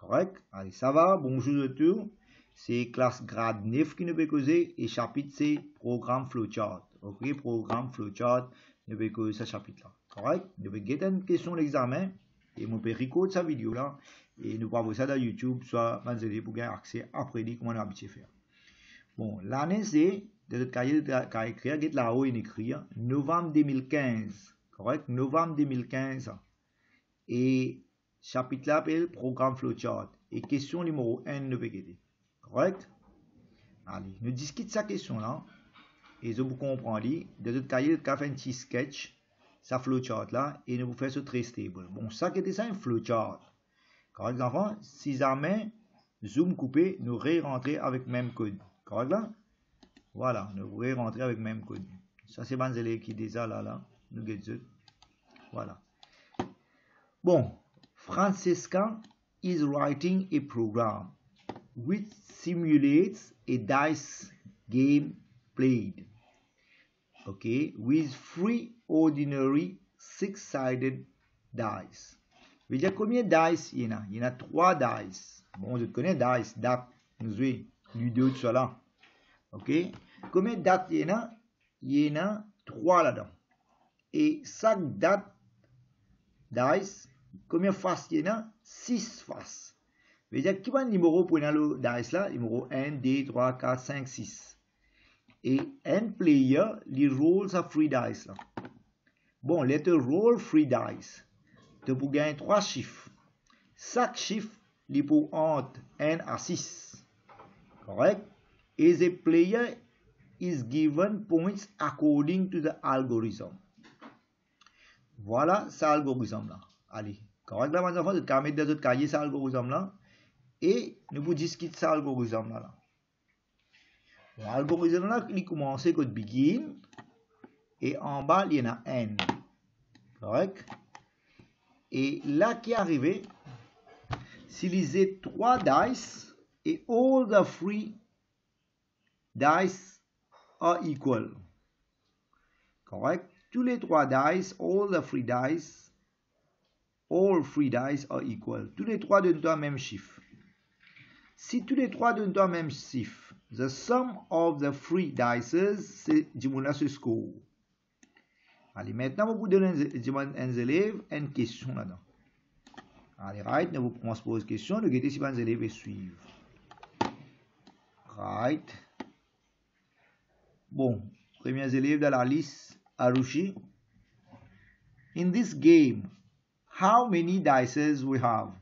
Correct? Allez, ça va? Bonjour à tous. C'est classe grade 9 qui nous peut causer et chapitre c'est programme flowchart. Ok, programme flowchart, nous peut causer ce chapitre-là. Correct? Nous peut get une question d'examen et nous peut recorder sa vidéo là et nous pouvons voir ça dans YouTube, soit vous allez pour gagner accès après dit comment on a habitué faire. Bon, l'année c'est, de notre cahier qu'a écrit, get là-haut il écrit, novembre 2015. Correct? Novembre 2015. Et chapitre là s'appelle programme flowchart. Et question numéro 1 de PGD. Correct? Allez, nous discutons cette question là. Et vous comprenez, de notre cahier, nous fait un petit sketch, ça flowchart là, et nous vous faisons ce très stable. Bon, ça qui était ça, un flowchart. Correct, enfants? Si jamais, zoom coupé, nous ré-rentrer avec même code. Correct là? Voilà, nous ré-rentrer avec même code. Ça, c'est les élèves qui disent là. Nous get it. Voilà. Bon, Francesca is writing a program which simulates a dice game played, okay, with 3 ordinary 6-sided dice. Veut dire combien de dice il y en a? Il y en a 3 dice. Bon, je connais dice, date, nous jouons, Ludo, tout cela. Ok? Combien de dates il y en a? Il y en a 3 là-dedans. Et chaque date, dice, combien de faces il y en a? 6 faces. Veut dire, qui va le numéro pour le dice là? Numéro 1, 2, 3, 4, 5, 6. Et un player, il roule sa free dice là. Bon, let roll free dice. Tu peux gagner 3 chiffres. Chaque chiffre, il peut entre 1 à 6. Correct? Et the player is given points according to the algorithm. Voilà, cet algorithme là. Allez, correct là, mes enfants, de mettre dans votre cahier cet algorithme là. Et nous vous discutons cet algorithme là. L'algorithme là, il commence avec begin. Et en bas, il y en a n. Correct? Et là qui est arrivé, s'il lisait 3 dice et all the 3 dice are equal. Correct? Tous les 3 dice, all 3 dice are equal. Tous les 3 donnent le même chiffre. Si tous les 3 donnent le même chiffre, the sum of the 3 dice, c'est ce score. Allez, maintenant, vous donnez un élève une question là-dedans. Allez, right, nous vous pose une question, nous regardez si les élèves suivent. Right. Bon, premiers élèves de la liste, Arushi. In this game, how many dices we have?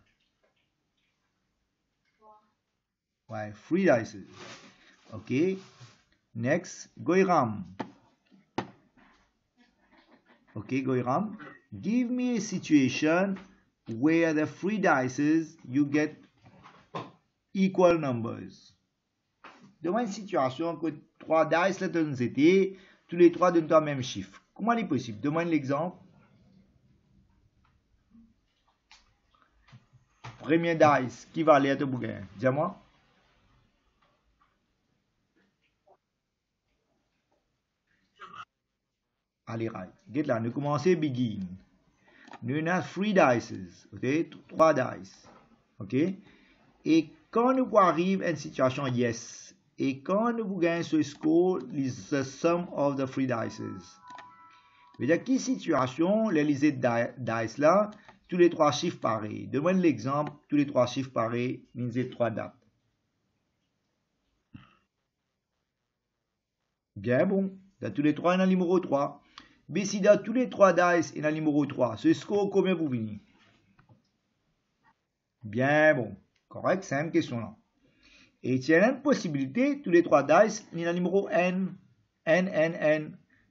Why, 3 dices. Okay. Next, Goiram. Okay, Goiram. Give me a situation where the 3 dices you get equal numbers. Dans une situation que 3 dice là donnent c'était, tous les 3 donnent le même chiffre. Comment est possible? Donne-moi l'exemple. Premier dice, qui va aller à ton bouquin? Dis-moi. Allez, right. Get là, nous commençons begin. Nous avons 3 dice, ok? 3 dice, ok? Et quand nous arrivons à une situation yes, et quand nous gagnons ce score, is the sum of the 3 dice. C'est-à-dire, quelle situation, les lisées dice là, tous les 3 chiffres pareils. Donne-moi l'exemple, tous les 3 chiffres pareils, lisez 3 dates. Bien bon, dans tous les 3, il y a le numéro 3. Mais si dans tous les 3 dice, il y a le numéro 3, ce score, combien vous venez? Bien bon, correct, c'est une question là. Et il y a une possibilité, tous les 3 dice, il y a le numéro n.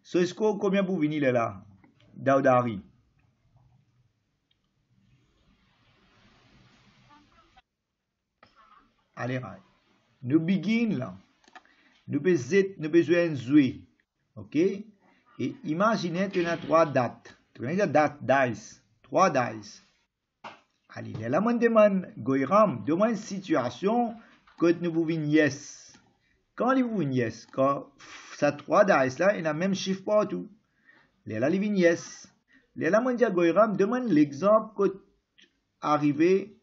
Ce score, combien vous venez là? Daudari. Allez, right. Nous begin là. Nous besoin de jouer. Ok? Et imaginez que tu as 3 dates. Tu as date dice. 3 dice. Allez, là, on demande, Goiram, demande une situation que nous vous venons yes. Quand vous venez yes, quand ça 3 dice là, il y a le même chiffre partout. Là, il vient yes. Là, on dit à Goiram, demande l'exemple que arrivé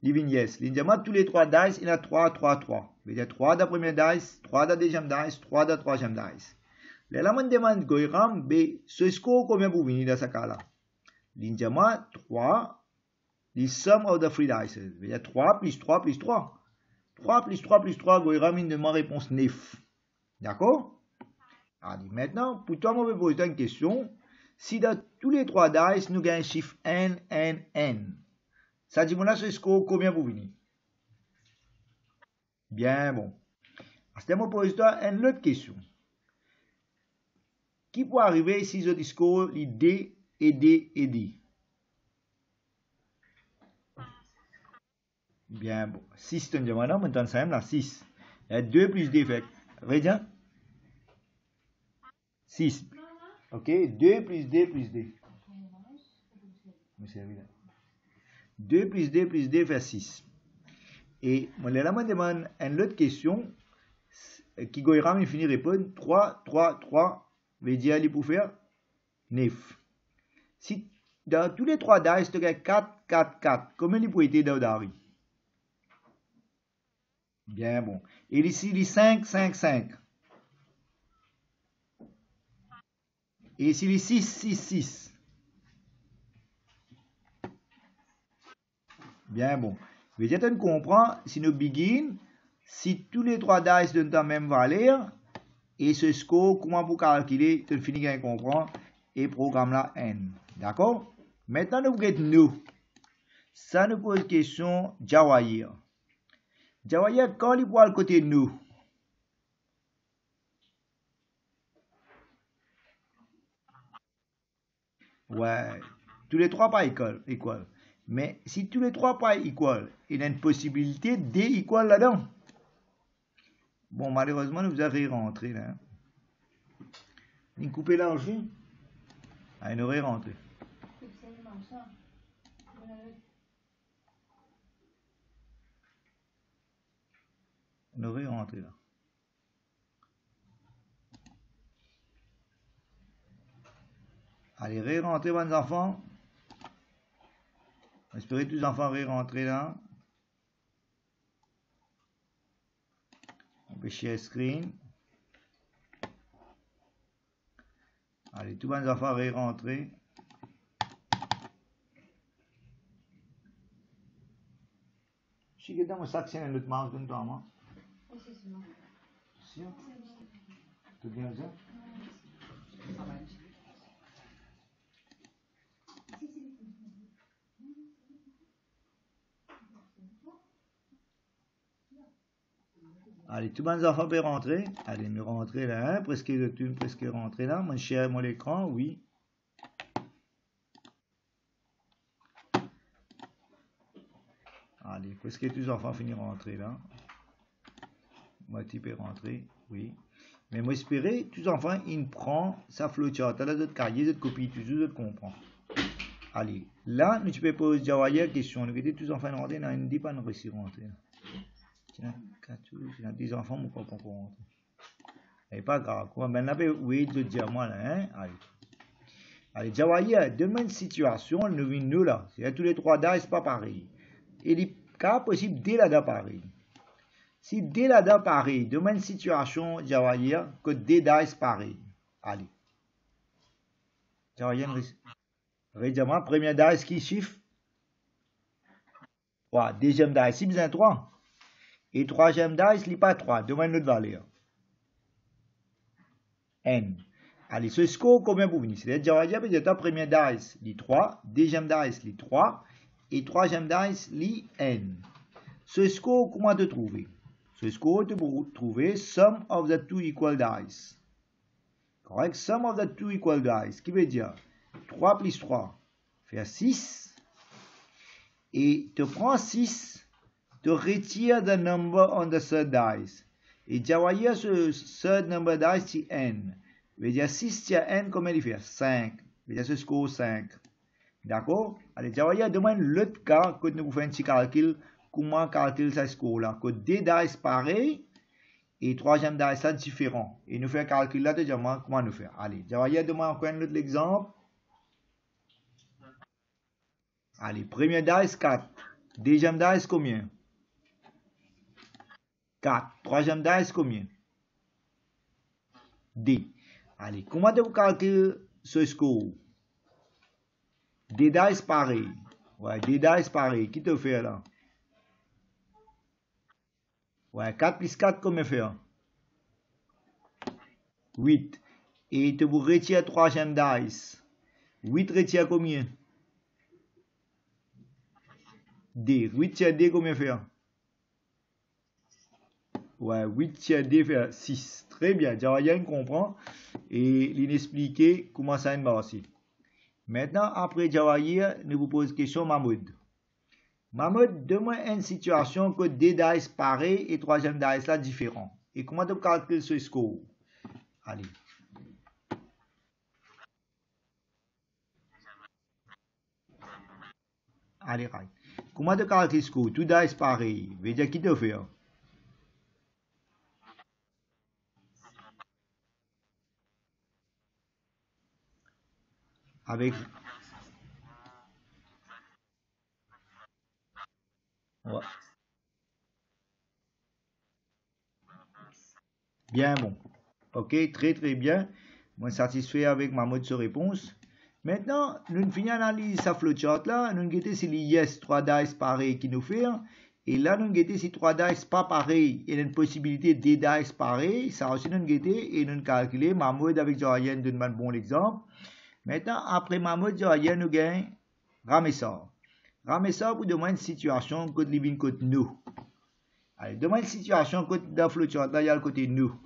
Living yes. Il dit, tous les 3 dice, il y a 3, 3, 3. Il y a 3 de la première dice, 3 de la deuxième dice, 3 de la troisième dice. Là, on demande Goiram, ce score combien vous venez dans ce cas-là? Il dit, 3, the sum of the 3 dice. Il y a 3 plus 3 plus 3. 3 plus 3 plus 3, Goiram, il demande réponse 9. D'accord? Allez, maintenant, pour toi, on va poser une question. Si dans tous les 3 dice, nous gagnons un chiffre n, n, n. Ça dit, ce score, combien vous venez? Bien bon. À ce moment, pose-toi une autre question. Qui peut arriver si je discours les D et D et D? Bien bon. 6, c'est un diamant, maintenant, ça là, 6. Et 2 plus D fait. Regarde. 6. Ok, 2 plus D plus D. 2 plus D plus D fait 6. Et moi, là, je demande une autre question qui goïra me finit répondre 3, 3, 3, veut dire aller pour faire 9. Si dans tous les 3 dice, tu as 4, 4, 4, comment il peut être dans Dari? Bien bon. Et ici, il est 5, 5, 5. Et ici, il est 6, 6, 6. Bien bon. Veut dire, tu comprends, si nous begin, si tous les 3 dice donnent la même valeur, et ce score, comment vous calculer, tu finis à comprendre, et programme là n. D'accord? Maintenant, nous regardons nous. Ça nous pose question Jawahir. Jawahir, quand il voit le côté nous? Ouais, tous les 3 pas équal. Mais si tous les 3 pas équal, il y a une possibilité D équal là-dedans. Bon, malheureusement, nous avons rentré là. Il coupé l'argent. Ah, il aurait rentré. Il aurait rentré là. Allez, ré-rentrer, bons enfants. J'espère que tous les enfants ré-rentrer là. On peut share screen. Allez, tous les enfants ré-rentrer. Je sais que dans mon sac, c'est un autre marque de temps, moi. Sûr? Tout bien ça? Allez, tout le monde enfants peut rentrer. Allez, nous rentrer là, presque rentrer là. Mon cher, mon écran, oui. Allez, presque tous les enfants finissent rentrer là. Moi, tu peux rentrer, oui. Mais moi, espérer, tous les enfants, ils prennent sa flowchart. Là, d'autres cahiers, d'autres copies, toujours, d'autres comprennent. Allez, là, nous tu peux poser Jawahir question. Nous, tous les enfants rentrer, là, ils ne disent pas nous réussir rentrer. Tiens, 10 enfants, mon papa pour rentrer. C'est pas grave. Maintenant, oui, de dire moi là, hein. Allez. Allez, Jawahir, demain une situation, nous venons nous là. C'est tous les 3 dates, c'est pas pareil. Il est cas possible dès la date pareil. Si dès la date pareil, demain une situation, Jawahir, que dès dates c'est pareil. Allez. Jawahir, rédiamment, première date, qui chiffre? 3. Deuxième date, si besoin 3. Et troisième dice, il n'est pas 3. Demande notre valeur. N. Allez, ce score, combien vous venez? C'est-à-dire, Jawahir, la première dice, il 3. Deuxième dice, il 3. Et troisième dice, il N. Ce score, comment te trouver? Ce score, tu peux trouver sum of the two equal dice. Correct? Sum of the two equal dice. Qui veut dire 3 plus 3 fait 6. Et tu prends 6. To retire the number on the third dice. Et Jawahir, ce third number dice, c'est n. Veut dire 6 tiers n, comment il fait? 5. Veut dire ce score 5. D'accord? Allez, Jawahir demande l'autre cas que nous faisons un petit calcul. Comment calculer ce score là? Que deux dice pareil et troisième dice là différent. Et nous faisons un calcul là de comment nous faire. Allez, Jawahir demande encore un autre exemple. Allez, premier dice 4. Deuxième dice, combien? 4. Troisième dice, combien? D. Allez, comment vous calculez ce score? Des dice pareils. Ouais, des dice pareils. Qui te fait là? Ouais, 4 plus 4, combien fait? 8. Et tu vous retires troisième dice. 8 retire combien? D. 8 tiers D, combien fait? Ouais, 8 tiers D fait 6. Très bien. Jawayan comprend. Et il explique comment ça va aussi. Maintenant, après Jawayan, nous vous posons question Mahmoud. Mahmoud, donne-moi une situation que deux dice pareils et troisième dice là différent. Et comment tu calcules ce score? Allez. Allez, right. Comment tu calcules ce score? Tout dice pareil. Veut dire qui te fait? Avec. Ouais. Bien bon. Ok, très très bien. Moi satisfait avec ma mode de réponse. Maintenant, nous finissons l'analyse sa flowchart là. Nous avons si les yes 3 dice pareils qui nous fait. Et là, nous avons si 3 dice pas pareils et une possibilité de dice pareils. Ça aussi, nous avons et nous calculé. Ma mode avec Jorien donne un bon exemple. Maintenant, après ma mode Jorien, nous gagnons Ramessor. Ramessor pour demander une situation côté living côté nous. Allez, demande une situation côté dans flowchart là, il y a le côté nous.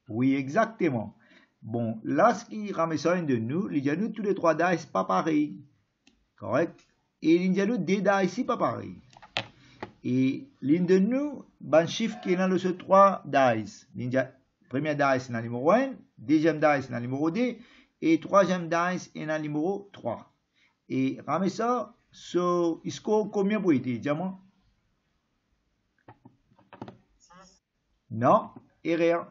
Oui, exactement. Bon, là, ce qui ramène ça de nous, il y a nous tous les trois dice pas pareil. Correct? Et il y a nous deux dice pas pareil. Et l'une de nous, ben chiffre qui est dans le trois dice. Premier dice est dans le numéro 1, deuxième dice est dans le numéro 2, et troisième dice est dans le numéro 3. Et ramène ça, il score combien pour être, dis-moi? Non, et rien.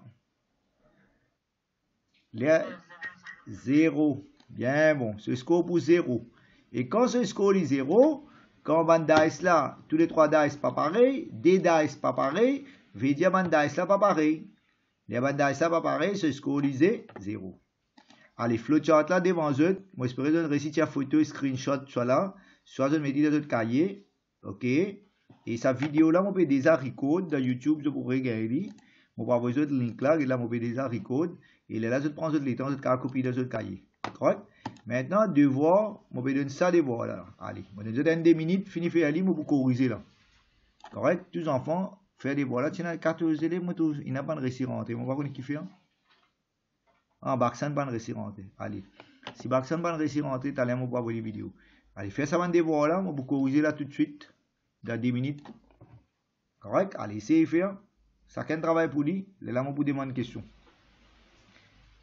0. Bien bon, ce score pour 0. Et quand ce score est 0, quand on dice là, tous les 3 dice pas pareil, des dice pas pareil, veut dire van dice là pas pareil. Les van dice là pas pareil, ce score est 0. Allez, flowchart là devant eux, moi j'espère que vous réussissez à photo, screenshot, soit là, soit je me dis dans votre cahier, ok. Et sa vidéo là, on peut déjà record dans YouTube, je pourrais regarder. On va avoir le link là, et là, on peut déjà record. Et là, je prends le temps, je copie dans votre cahier. Correct? Maintenant, devoir, on peut donner ça devoir là. Allez, on donne 2 minutes, fini faire aller, on peut corriger là. Correct? Tous les enfants, faire des devoirs là, tu as 14 élèves, il n'a pas de récit rentré. On va voir qui fait. Ah, Baxan pas de récit rentré. Allez. Si Baxan pas de récit rentré, tu as l'air, on va voir les vidéos. Allez, fais ça, des devoirs là, on peut corriger là tout de suite. Dans 10 minutes. Correct? Allez, essayez de faire. Chacun travaille pour lui. Là, on vous demande une question.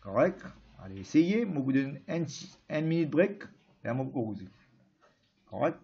Correct? Allez, essayez. Je vous donne un minute break. Et on va corriger. Correct?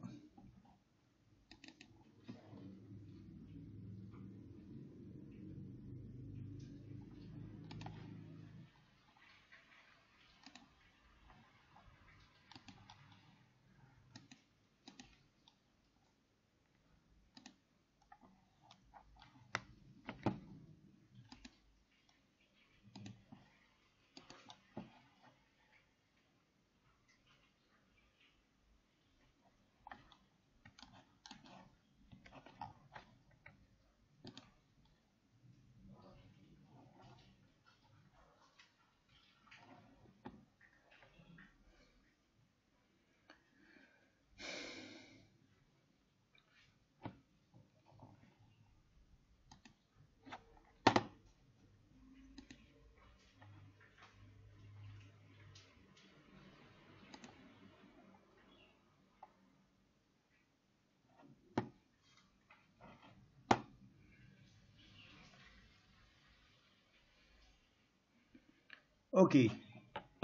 Ok.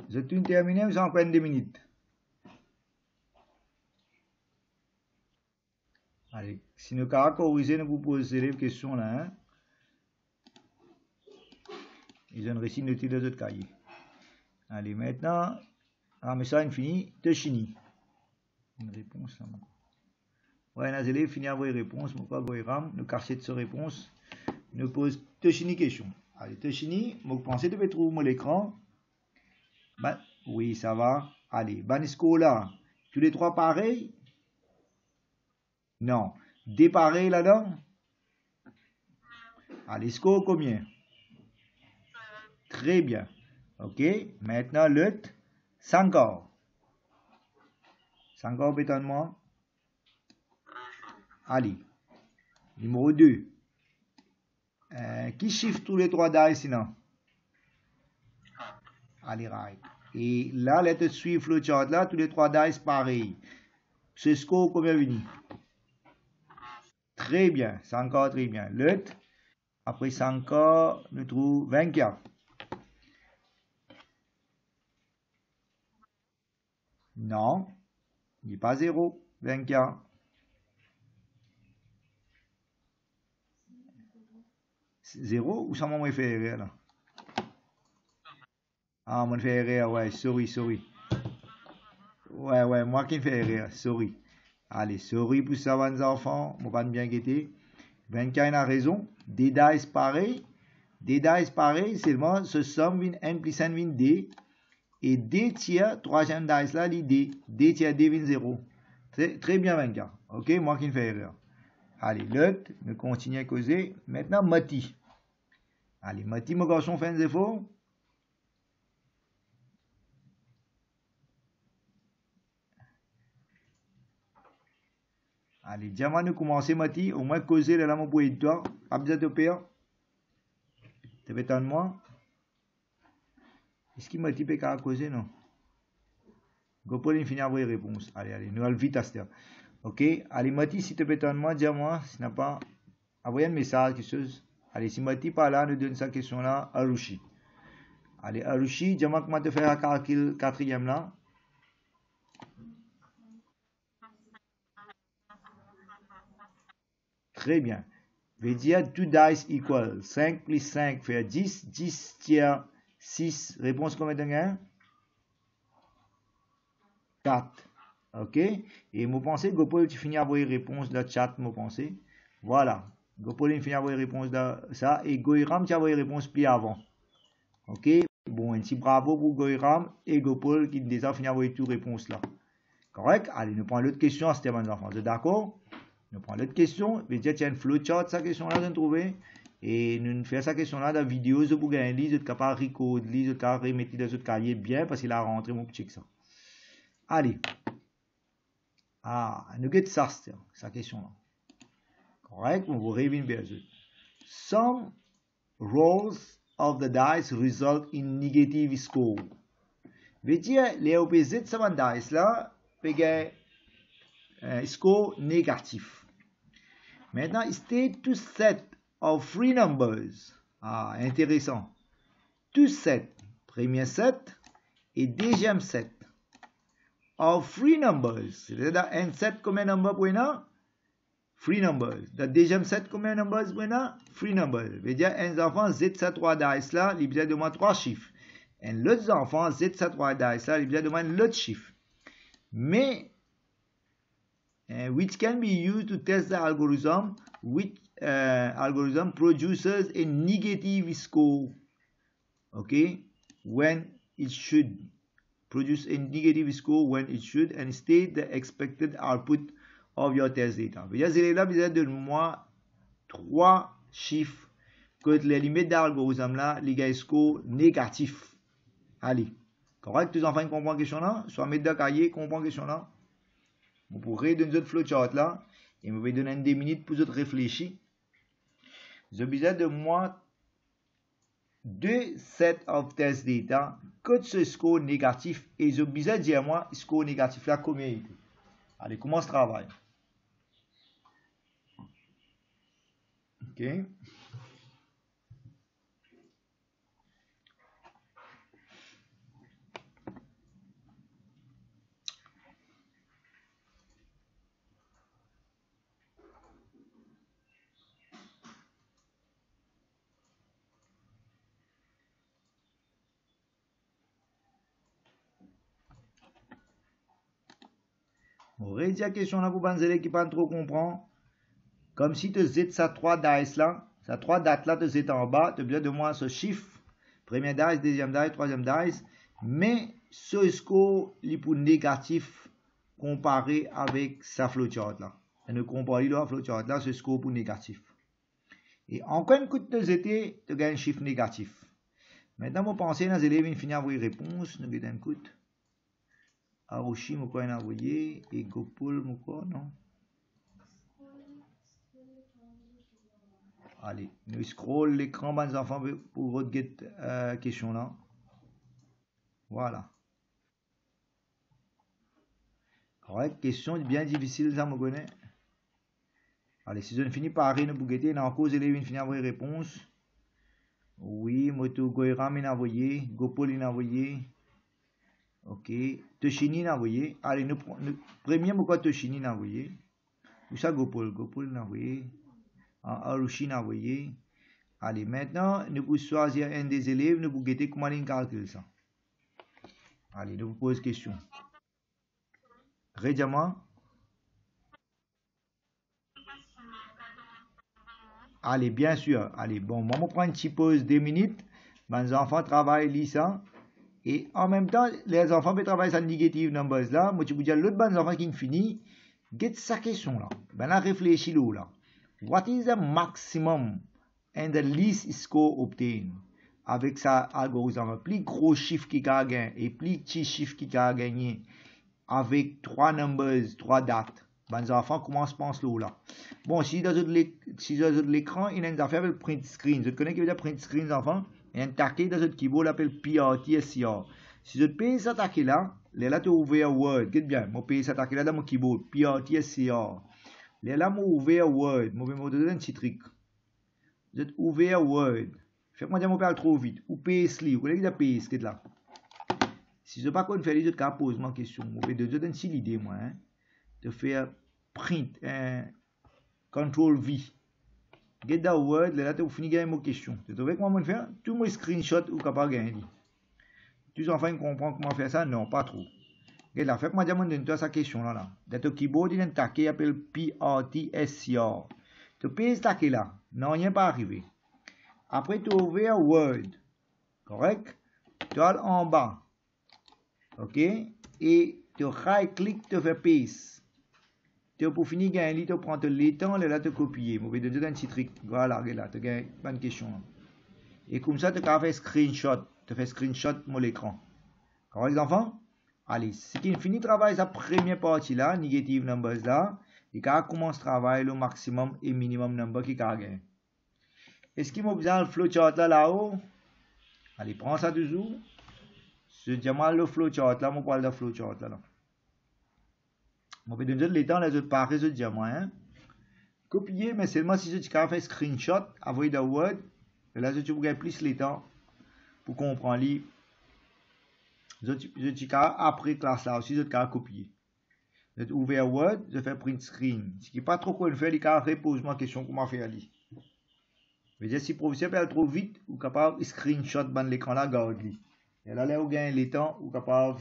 Je suis terminé, vous en prenez 2 minutes. Allez, si nous avons corrigé, nous vous posez les questions là. Hein? Ils ont réussi de noter dans votre cahier. Allez, maintenant, mais ça, fini, de fini. Une réponse là. Ouais, nous allons finir avec une réponse. Pourquoi Goïram nous cacher de cette réponse? Nous pose une question. Allez, Toshini, vous pensez de mettre où l'écran? Bah, oui, ça va. Allez, Banisco là. Tous les trois pareils? Non. Des pareils là-dedans? Allez, score combien? Très bien. Ok. Maintenant, l'autre, 5 ans. 5 ans, bétonnement. Allez. Numéro 2. Qui chiffre tous les trois dice sinon? Allez, right. Et là, let's suivre le chart là, tous les trois dice pareil. Ce score, combien venu? Très bien. 5 ans, très bien. L'autre, après 5 ans, nous trouvons 24. Non, il n'est pas 0. 24. Zéro ou ça m'a fait erreur là? Ah, m'a fait erreur, ouais, sorry. Ouais, moi qui fais erreur, sorry. Allez, sorry pour ça, les enfants, moi pas bien guetter. 24 a raison, des dice pareil, seulement ce somme vient n plus n vient d, et d tiers, troisième dice là, l'idée, d tiers d vient 0. Très bien 24, ok, moi qui fais erreur. Allez, l'autre, nous continuons à causer. Maintenant, Mati. Allez, Mati, mon garçon, fait un effort. Allez, diamant, nous commençons, Mati. Au moins, causer le lame pour toi. Abza de père. Tu veux de moi? Est-ce qu'il Mati peut causer, non? Gopol, il finit avec réponse. Allez, nous allons vite à ce. Ok? Allez, Mati, si tu veux de moi, dis-moi. Si n'a pas, envoyez un message, quelque chose. Allez, si Mati pas là, nous donne sa question là à Rushi. Allez, à Rushi, dis-moi comment te faire un calcul quatrième là. Très bien. Veut dire 2 dice equal 5 plus 5 fait 10, 10 tiers 6. Réponse combien de gain? 4. Ok? Et vous pensez, Gopol, tu finis avec réponse de chat, vous pensez? Voilà. Gopol, il finit avec réponse de ça. Et Goiram, tu as réponse plus avant. Ok? Bon, un petit bravo pour Goiram et Gopol qui déjà fini avec toute réponse là. Correct? Allez, nous prenons l'autre question à Stéphane enfants. Vous êtes d'accord? Nous prenons l'autre question. Veut dire, tu as une flowchart, sa question là, de trouver. Et nous faisons cette question-là dans la vidéo, je vous gagne, vous êtes capable de recorder, vous êtes capable de remettre dans votre cahier bien parce qu'il a rentré mon petit ça. Allez. Ah, nous get ça, cette question-là. Correct? On va revenir vers eux. Some rolls of the dice result in negative score. Veut dire, les opposés de ce dice là, peuvent score négatif. Maintenant, state two set of three numbers. Ah, intéressant. Two set. Premier set et deuxième set. Of three numbers. C'est-à-dire, un set combien de numbers pour un? Three numbers. Le deuxième set combien de numbers pour un? Three numbers. Veut dire, un enfant, z ces trois dice là, il besoin de moins trois chiffres. Et l'autre enfant, z ces trois dice là, il besoin de moins l'autre chiffre. Mais, which can be used to test the algorithm, which algorithm produces a negative score, okay, when it should produce a negative score when it should, and state the expected output of your test data. C'est là, vous de moi trois chiffres que les limites d'algorithme là, les gars score négatif. Allez, correct, tous enfants comprennent la question là, soit mettre dans le cahier, comprendre la question là. Vous pourrez donner votre flowchart là, et vous pouvez donner 2 minutes pour vous réfléchir. Vous avez de moi deux sets of test data, que ce score négatif, et je besoin de dire moi, score négatif là, combien il est. Allez, commence le travail. Ok. On redit la question là pour les élèves qui ne pas trop comprendre. Comme si tu zit ça 3 dice là, ça 3 dates là, tu zit en bas, tu as besoin de moi ce chiffre. Premier dice, deuxième dice, troisième dice. Mais ce score, il est pour négatif comparé avec sa flowchart là. Et nous comparons la flowchart là, ce score pour négatif. Et encore une coup de zété, tu gagnes un chiffre négatif. Maintenant, vous pensez, les élèves viennent finir avec réponse, nous gagnons un coup. Arushi, je vais envoyer, et Gopul, non? Allez, nous scroll l'écran, les enfants, pour votre question là. Voilà. Correct, question bien difficile, ça me connaît. Allez, si je ne finis par rien, nous guetter, dans cause élèves viennent finir avec réponse. Oui, Moto Goiram est envoyé, Gopul est envoyé. Ok, Toshini est envoyé. Allez, nous premier, pourquoi Toshini est envoyé? Où ça Gopul est envoyé. Arushi est envoyé. Allez, maintenant, nous pouvons choisir un des élèves, nous pouvons guetter comment il calcule ça. Allez, nous vous posons question. Rédiamant. Allez, bien sûr. Allez, bon, moi, je prends une petite pause 2 minutes. Mes enfants travaillent ça. Et en même temps, les enfants peuvent travailler sur negative numbers là. Moi, je vous dis, l'autre bon enfant qui finit, get sa question là. Ben là, réfléchis là. What is the maximum and the least score obtained? Avec ça, algorithme, plus gros chiffre qui a gagné et plus petit chiffre qui a gagné avec 3 numbers, 3 dates. Ben, les enfants commencent à penser là. Bon, si dans l'écran, il y a une affaire avec print screen. Vous connaissez qui veut dire print screen, les enfants? Il y a un taquet dans votre keyboard appelle PRTSCR. Si vous payez cet taquet là, là, tu as ouvert Word. Qu'est-ce bien? Moi, paye cet taquet là dans mon keyboard, PRTSCR. Là, moi, ouvert Word. Moi, je vais vous donner un petit truc. Vous êtes ouvert Word. Faites-moi dire, moi, parle trop vite. Ou PSLI. Vous connaissez qui est PSLI là? Si je ne sais pas quoi faire, je vais poser ma question. Je vais te donner une petite idée, moi, hein, de faire print, Ctrl V. Get the word, là, tu finis de gagner ma question. Tu trouves comment on fait? Tout mon screenshot ou capable de gagner. Tu enfin comprends comment faire ça? Non, pas trop. Et là, fais-moi dire, donne-toi sa question là. Dans ton keyboard, il y a un taquet qui s'appelle PRTSCR. Tu payes ce taquet là. Non, rien pas arrivé. Après, tu ouvres Word. Correct? Tu as en bas. Ok? Et tu right-click, tu fais paste. Tu pour finir gagner, tu prends le temps, là, tu copier. Je vais te donner un petit truc. Voilà, là, tu gagnes bonne question. Et comme ça, tu as fait screenshot. Tu fais screenshot mon l'écran. Correct, les enfants? Allez, si tu finis de travailler sa première partie là, negative numbers là, et quand commence à travailler le maximum et minimum number qui a gagné. Est-ce qu'il m'a besoin le flowchart là-haut? Allez, prends ça toujours. Je dis mal le flowchart là, je parle de flowchart là. Je vais donner le temps, les autres pareils, je dis moi. Hein? Copier, mais seulement si tu as fait screenshot, envoyer dans Word, là, tu peux gagner plus le temps pour comprendre. Je dis après classe là aussi, je peux copier. Je vais ouvrir Word, je fais print screen. Ce qui n'est pas trop quoi faire, il faut poser ma question comment faire ali. Je veux dire, si le professeur parle trop vite, ou capable de screenshot dans l'écran là, garde-li. Et là, vous gagnez le temps, ou capable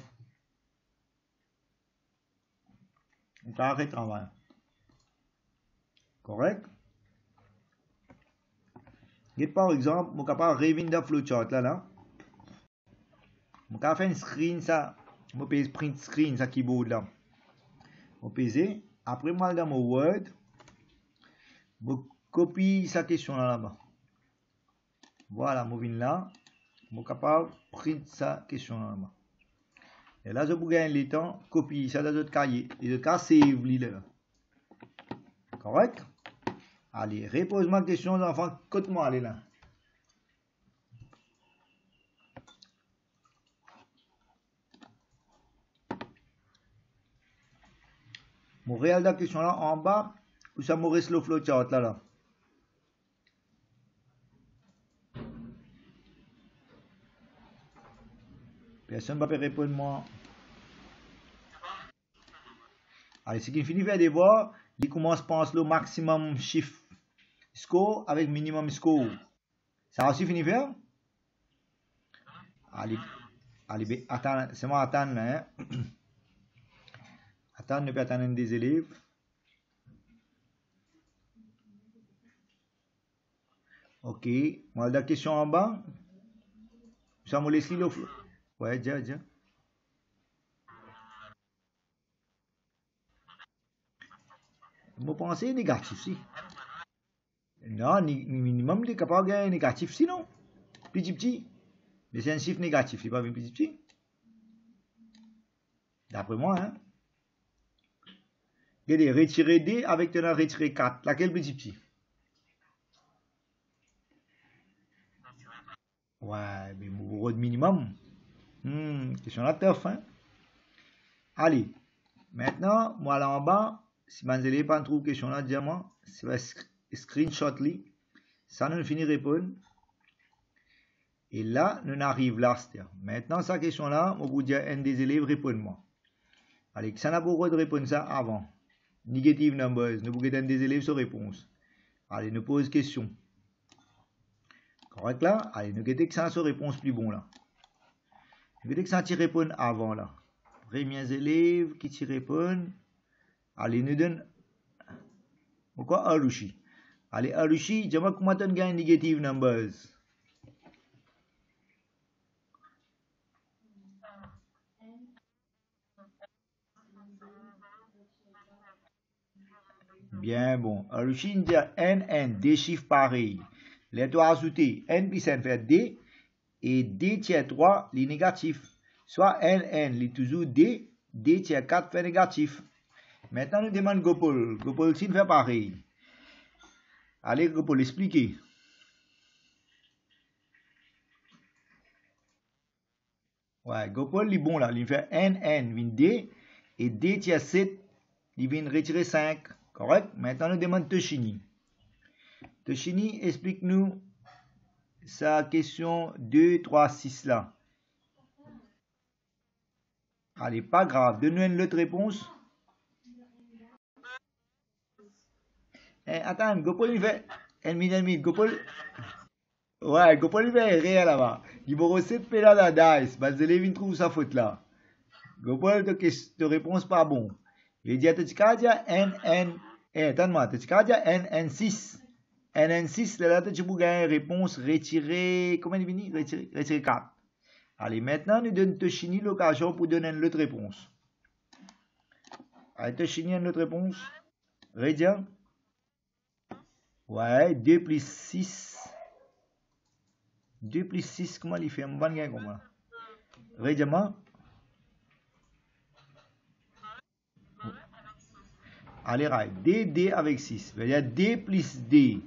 de arrêter le travail. Correct? Et par exemple, je suis capable de revenir dans flowchart là. Je suis capable de faire un screen ça. Je peux print screen ça keyboard là. Je peux après moi dans mon Word, je copie sa question là-bas. Voilà, je viens là. Je suis capable de print sa question là-bas. Et là, je peux gagner le temps, copier ça dans notre cahier. Et le cas, save là. Correct? Allez, repose-moi la question, les enfants. Écoute-moi, allez là. Mon réel de la question là, en bas, où ça me reste le flowchart là. Personne ne va répondre moi. Allez, ce qui finit faire des voix, il commence à penser le maximum chiffre score avec minimum score. Ça aussi fini faire? Allez, attends, c'est moi attendre là. Hein? Attends, ne pas attendre des élèves. Ok. Moi, la question en bas. Ça me laisse le flou. Ouais, déjà. Moi, pensée négatif, si. Non, minimum, tu es capable de gagner négatif, sinon. Petit. Mais c'est un chiffre négatif, il n'est pas bien petit. D'après moi, hein. Regardez, retirer D avec tenant retirer 4. Laquelle petit? Ouais, mais mon minimum. Question là tough, hein. Allez, maintenant, moi là en bas, si vous n'avez pas trouvé question là, dis-moi, c'est screenshot li. Ça nous finit répondre. Et là, nous arrivons là. Maintenant, cette question-là, on vous dire un des élèves répond-moi. Allez, ça n'a pas de répondre ça avant. Negative numbers, nous pouvons un des élèves sur réponse. Allez, nous pose question. Correct là? Allez, nous avons que ça sur réponse plus bon là. Nous avons que ça qui répond avant là. Premiers élèves qui t'y répondent. Allez, nous donne. Pourquoi Arushi? Allez, Arushi, dis-moi comment tu gagnes negative numbers. Bien bon. Arushi dit n, des chiffres pareils. Les doigts ajoutés, n plus n fait d, et d tiers 3, les négatifs. Soit n, les toujours d, d tiers 4 fait négatif. Maintenant, nous demandons Gopal. Gopal, s'il fait pareil. Allez, Gopal, expliquez. Ouais, Gopal, il est bon là. Il fait n, vient d, et d tiers 7, il vient retirer 5. Correct? Maintenant, nous demandons Toshini. Toshini, explique-nous sa question 2, 3, 6 là. Allez, pas grave. Donne-nous une autre réponse. Attends, Gopal, il fait. Gopal. Ouais, Gopal, il fait rien là-bas. Il va recevoir pédale à dice. Bah, Zélevin trouve sa faute là. Gopal, te réponse pas bon. Il dit à Tchikadia NN. Attends-moi, Tchikadia NN6. NN6, là, tu peux gagner réponse retirer. Comment il finit? Retirer 4. Allez, maintenant, nous donnons Toshini l'occasion pour donner une autre réponse. Allez, Toshini, une autre réponse. Rédia? Ouais, 2 plus 6. 2 plus 6, comment il fait? Un bon gain comment? Rédia? Allez, right. D avec 6. C'est-à-dire D plus D.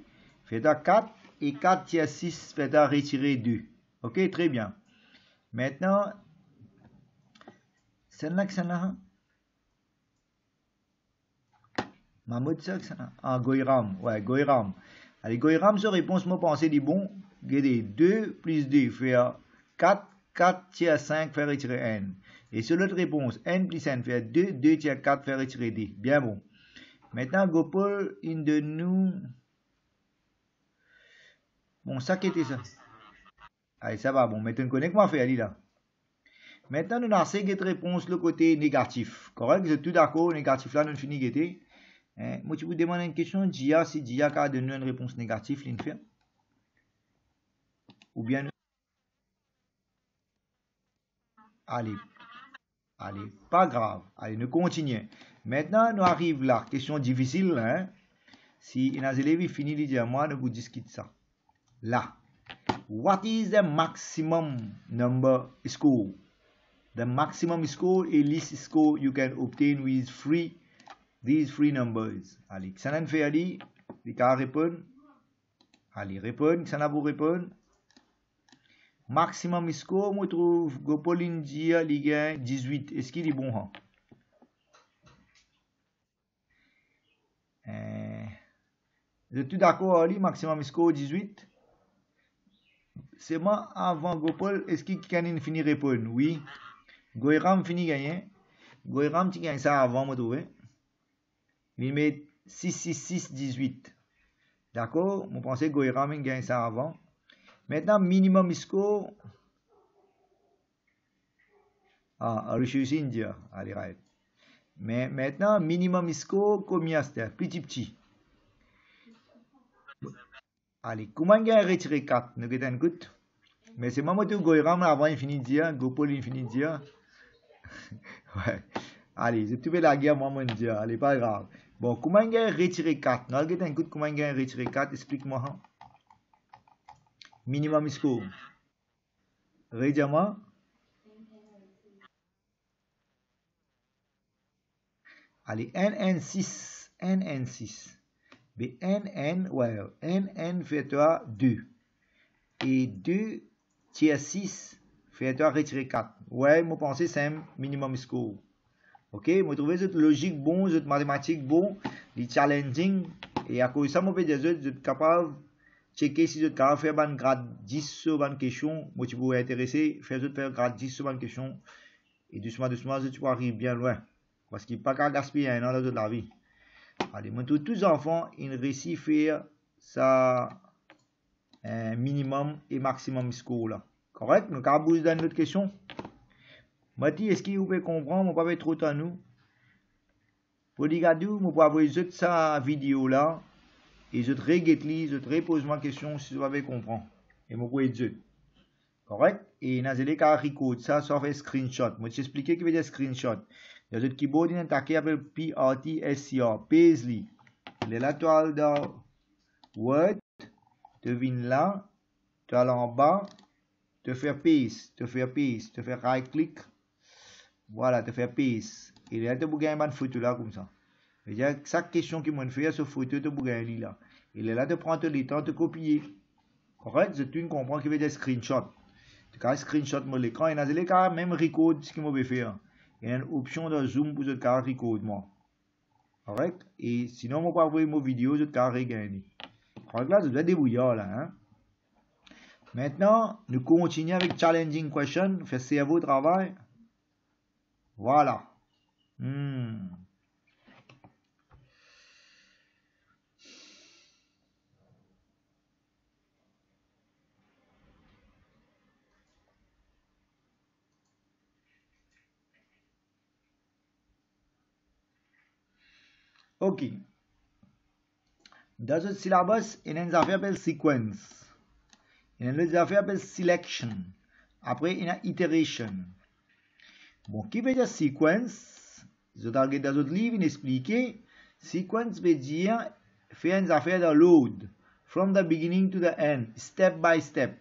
Fait à 4. Et 4 tiers 6 fait à retirer 2. Ok, très bien. Maintenant, celle-là que ça n'a. Mahmoud, ça que ça n'a. Ah, Goiram. Ouais, Goiram. Allez, Goiram, sa réponse, moi, pensez dit bon. Regardez, 2 plus 2 fait 4. 4 tiers 5 fait retirer n. Et sur l'autre réponse, n plus n fait 2. 2 tiers 4 fait retirer d. Bien bon. Maintenant, Gopal, une de nous. Bon, ça qui était ça. Allez, ça va. Bon, maintenant, on connaît comment faire, là. Maintenant, nous avons cette réponse le côté négatif. Correct? Vous êtes tout d'accord? Négatif là, nous finissons guetter. Moi, tu vous demande une question. Dia, si Dia a donné une réponse négative, il fait. Ou bien. Allez. Allez, pas grave. Allez, nous continuons. Maintenant, nous arrivons là. Question difficile. Hein? Si une élève finit de dire, moi, nous vous discutons ça. Là. What is the maximum number score? The maximum score is least score you can obtain with these three numbers. Allez, ça n'a fait aller. Les cas répondent. Allez, répondent. Ça n'a pas répondre. Maximum score, moi trouve Gopal dit il gagne 18. Est-ce qu'il est bon? Vous êtes tout d'accord, Ali? Maximum score 18. C'est moi avant Gopal. Est-ce qu'il gagne fini répondre? Oui. Goiram finit gagner. Goiram, tu gagnes ça avant, moi trouve. Il met 6, 6, 6, 18. D'accord? Moi pensais que Goiram gagne ça avant. Maintenant, minimum score. Ah, Arushi India. Allez, right. Mais maintenant, minimum score, combien c'était? Petit. Allez, comment on a retiré 4? Nous avons écoute. Mais c'est moi qui ai avant infini, go pour l'infini. Ouais. Allez, je trouve la guerre, moi, je dis, allez, pas grave. Bon, comment on a retiré 4? Nous avons écoute, comment on a retiré 4? Explique-moi. Minimum score. Redis-moi. Allez, NN6. NN6. Mais NN, ouais, NN fait-toi 2. Et 2 tiers 6 fait-toi retirer 4. Ouais, moi pensais c'est un minimum score. Ok, moi trouve cette logique bon, cette mathématique bon, les challenging. Et à cause de ça, moi peux dire que vous êtes capable de checker si vous êtes capable de faire un grade 10 sur une question. Moi, tu pourrais intéresser, faire grade 10 sur une question. Et doucement, tu peux arriver bien loin. Parce qu'il n'y a pas qu'à gaspiller un an de la vie. Allez, moi, tous les enfants, ils réussissent à faire ça minimum et maximum score là. Correct? Nous avons besoin d'une autre question. Mati, est-ce que vous pouvez comprendre? On ne va pas trop à nous. Pour regarder, je vais avoir sa vidéo là. Et je te repose ma question si vous avez compris. Et je vais dire. Correct? Et nous allons recorder ça, ça fait screenshot. Moi, je vais expliquer ce que veut dire screenshot. Il y a un keyboard qui est attaqué avec PRTSCR. Paisley. Il est là, tu as dans Word. Tu viens là. Tu as là en bas. Tu fais paste. Tu fais right click. Voilà, tu fais paste. Et là, tu peux gagner une photo là comme ça. Et chaque question qui m'a fait sur photo, tu peux gagner là. Et là, tu prends le temps de copier. Correct? Tu comprends qu'il veut dire screenshot. Tu as screenshot mon l'écran et dans cas même record ce qu'il m'a fait. Il y a une option de zoom pour ce cas record moi. Correct? Et sinon, moi pas voir mon vidéo, je peux regagner. Correct là, je dois débrouiller là. Hein? Maintenant, nous continuons avec challenging question. Faire cerveau travail. Voilà. Ok. Dans ce syllabus, il y a une affaire appelée sequence. Il y a une affaire appelée selection. Après, il y a iteration. Bon, qui veut dire sequence? Je dans notre livre, il explique. Sequence veut dire faire une affaire de load. From the beginning to the end. Step by step.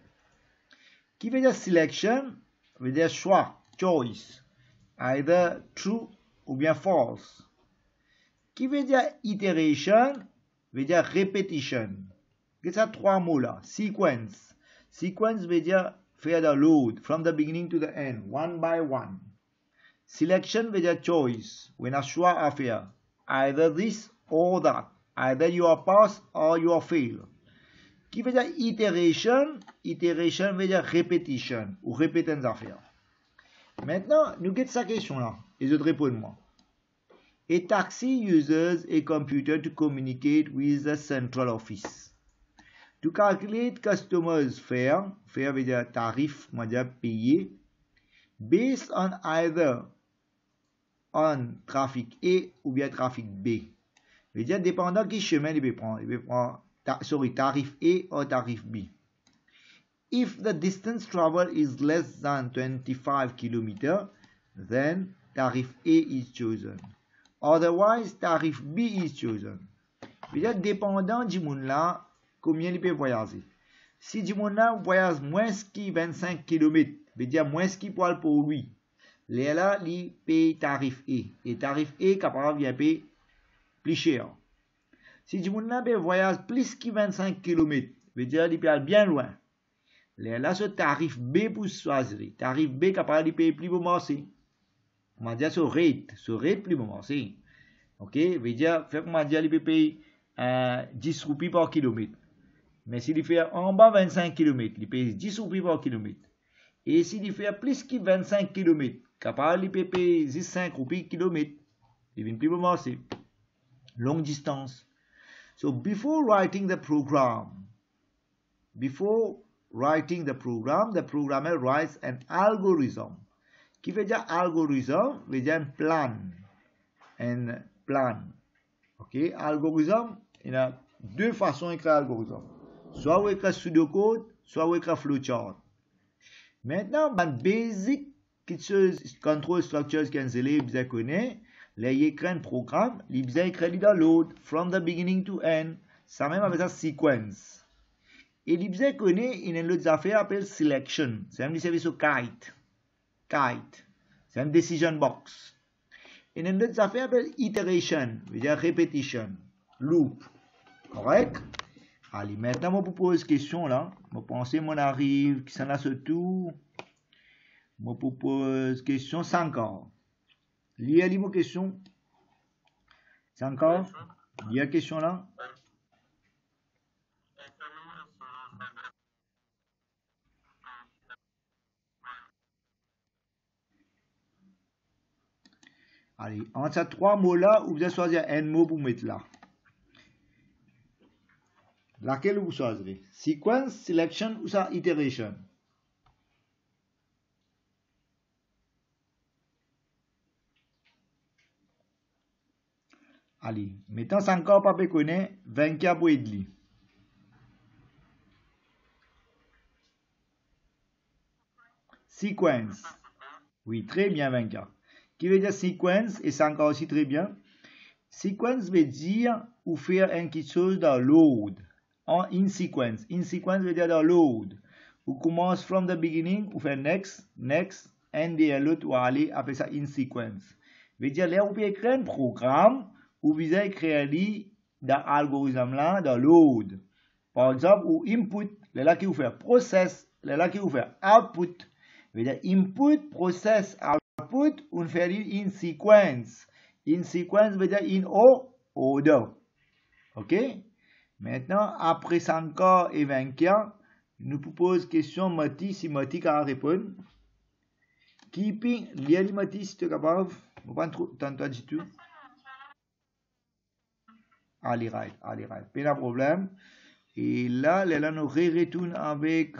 Qui veut dire selection? Veut dire choix. Choice. Either true ou bien false. Qui veut dire iteration? Veut dire repetition. C'est ça trois mots là. Sequence. Sequence veut dire faire the load. From the beginning to the end. One by one. Selection veut dire choice. When a choix à faire. Either this or that. Either you are pass or you are fail. Qui veut dire iteration? Iteration veut dire repetition. Ou répéter une affaire. Maintenant, nous avons cette question là. Et je te réponds moi. A taxi uses a computer to communicate with the central office. To calculate customers' fare veut dire tarif, on va dire payé, based on either on trafic A ou bien trafic B. Veut dire dépendant quel chemin il peut prendre. Il peut prendre tarif A ou tarif B. If the distance traveled is less than 25 km, then tarif A is chosen. Otherwise, tarif B is chosen. Veut dire dépendant du monde là, combien il peut voyager. Si du monde là voyage moins que 25 km, veut dire moins qu'il peut pour lui. Là, il paye tarif A. Et tarif A capable de payer plus cher. Si du monde là voyage plus que 25 km, veut dire il peut bien loin. Là, ce tarif B pour choisir. Tarif B capable de payer plus bon marché. On va dire ce rate plus bon marché. Ok, veut dire, fait qu'on va dire il peut payer 10 roupies par kilomètre. Mais s'il fait en bas 25 km, il paye 10 roupies par kilomètre. Et s'il fait plus que 25 km, capable, il peut payer 5 roupies par kilomètre. Il vient plus bon marché. Long distance. So before writing the program, the programmer writes an algorithm. Qui veut dire algorithm? Veut dire un plan. and plan. Ok, algorithme, il y a deux façons d'écrire algorithme. Soit on écrit pseudocode, soit on écrit flowchart. Maintenant, ben basic control structures qu'on les connaît, les écrit un programme, les écrit dans load from the beginning to end, ça même avec ça sequence. Et les connaît, il y a une autre affaire appelle selection. C'est un service au kite. C'est un decision box. Et une autre affaire appelle iteration, c'est-à-dire répétition, loop. Correct? Allez, maintenant, je vous pose une question là. Je pense qu'on arrive, qui s'en a ce tout. Je vous pose une question 5 ans. Lisez vos questions. 5 ans. Il y a une question là. Allez, entre ces trois mots là, vous allez choisir un mot pour mettre là. Laquelle vous choisirez? Sequence, selection ou ça iteration? Allez, mettons 5 ans pas connaître 24 pour Edli. Sequence. Oui, très bien 24. Qui veut dire sequence et 5 ans aussi très bien. Sequence veut dire ou faire quelque chose dans load. In sequence. In sequence veut dire dans load. Ou commence from the beginning, ou fait next, and l'autre ou aller après ça in sequence. Veut dire là, vous pouvez écrire un programme ou vous allez créer dans l'algorithme là, dans load. Par exemple, ou input, là qui vous fait process, là qui vous fait output. Veut dire input, process, output, on fait in sequence. In sequence veut dire in order. Ok? Maintenant, après 5 ans et 20 ans, nous proposons question Mati, si Mati a répondre. Keeping, lié Mati, si tu es capable. Je ne vais pas t'entendre du tout. Allez, right. Pas de problème. Et là, nous retournons avec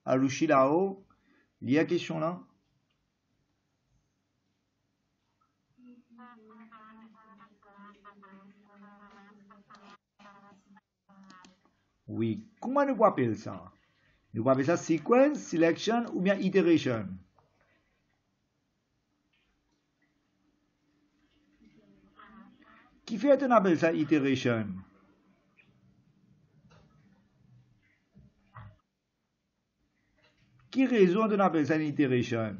Arushi là-haut. Il y a question là. Oui. Comment nous appelons ça? Nous appelons ça sequence, selection ou bien iteration. Qui fait qu'on appelle ça iteration? Qui raison on appelle ça une iteration?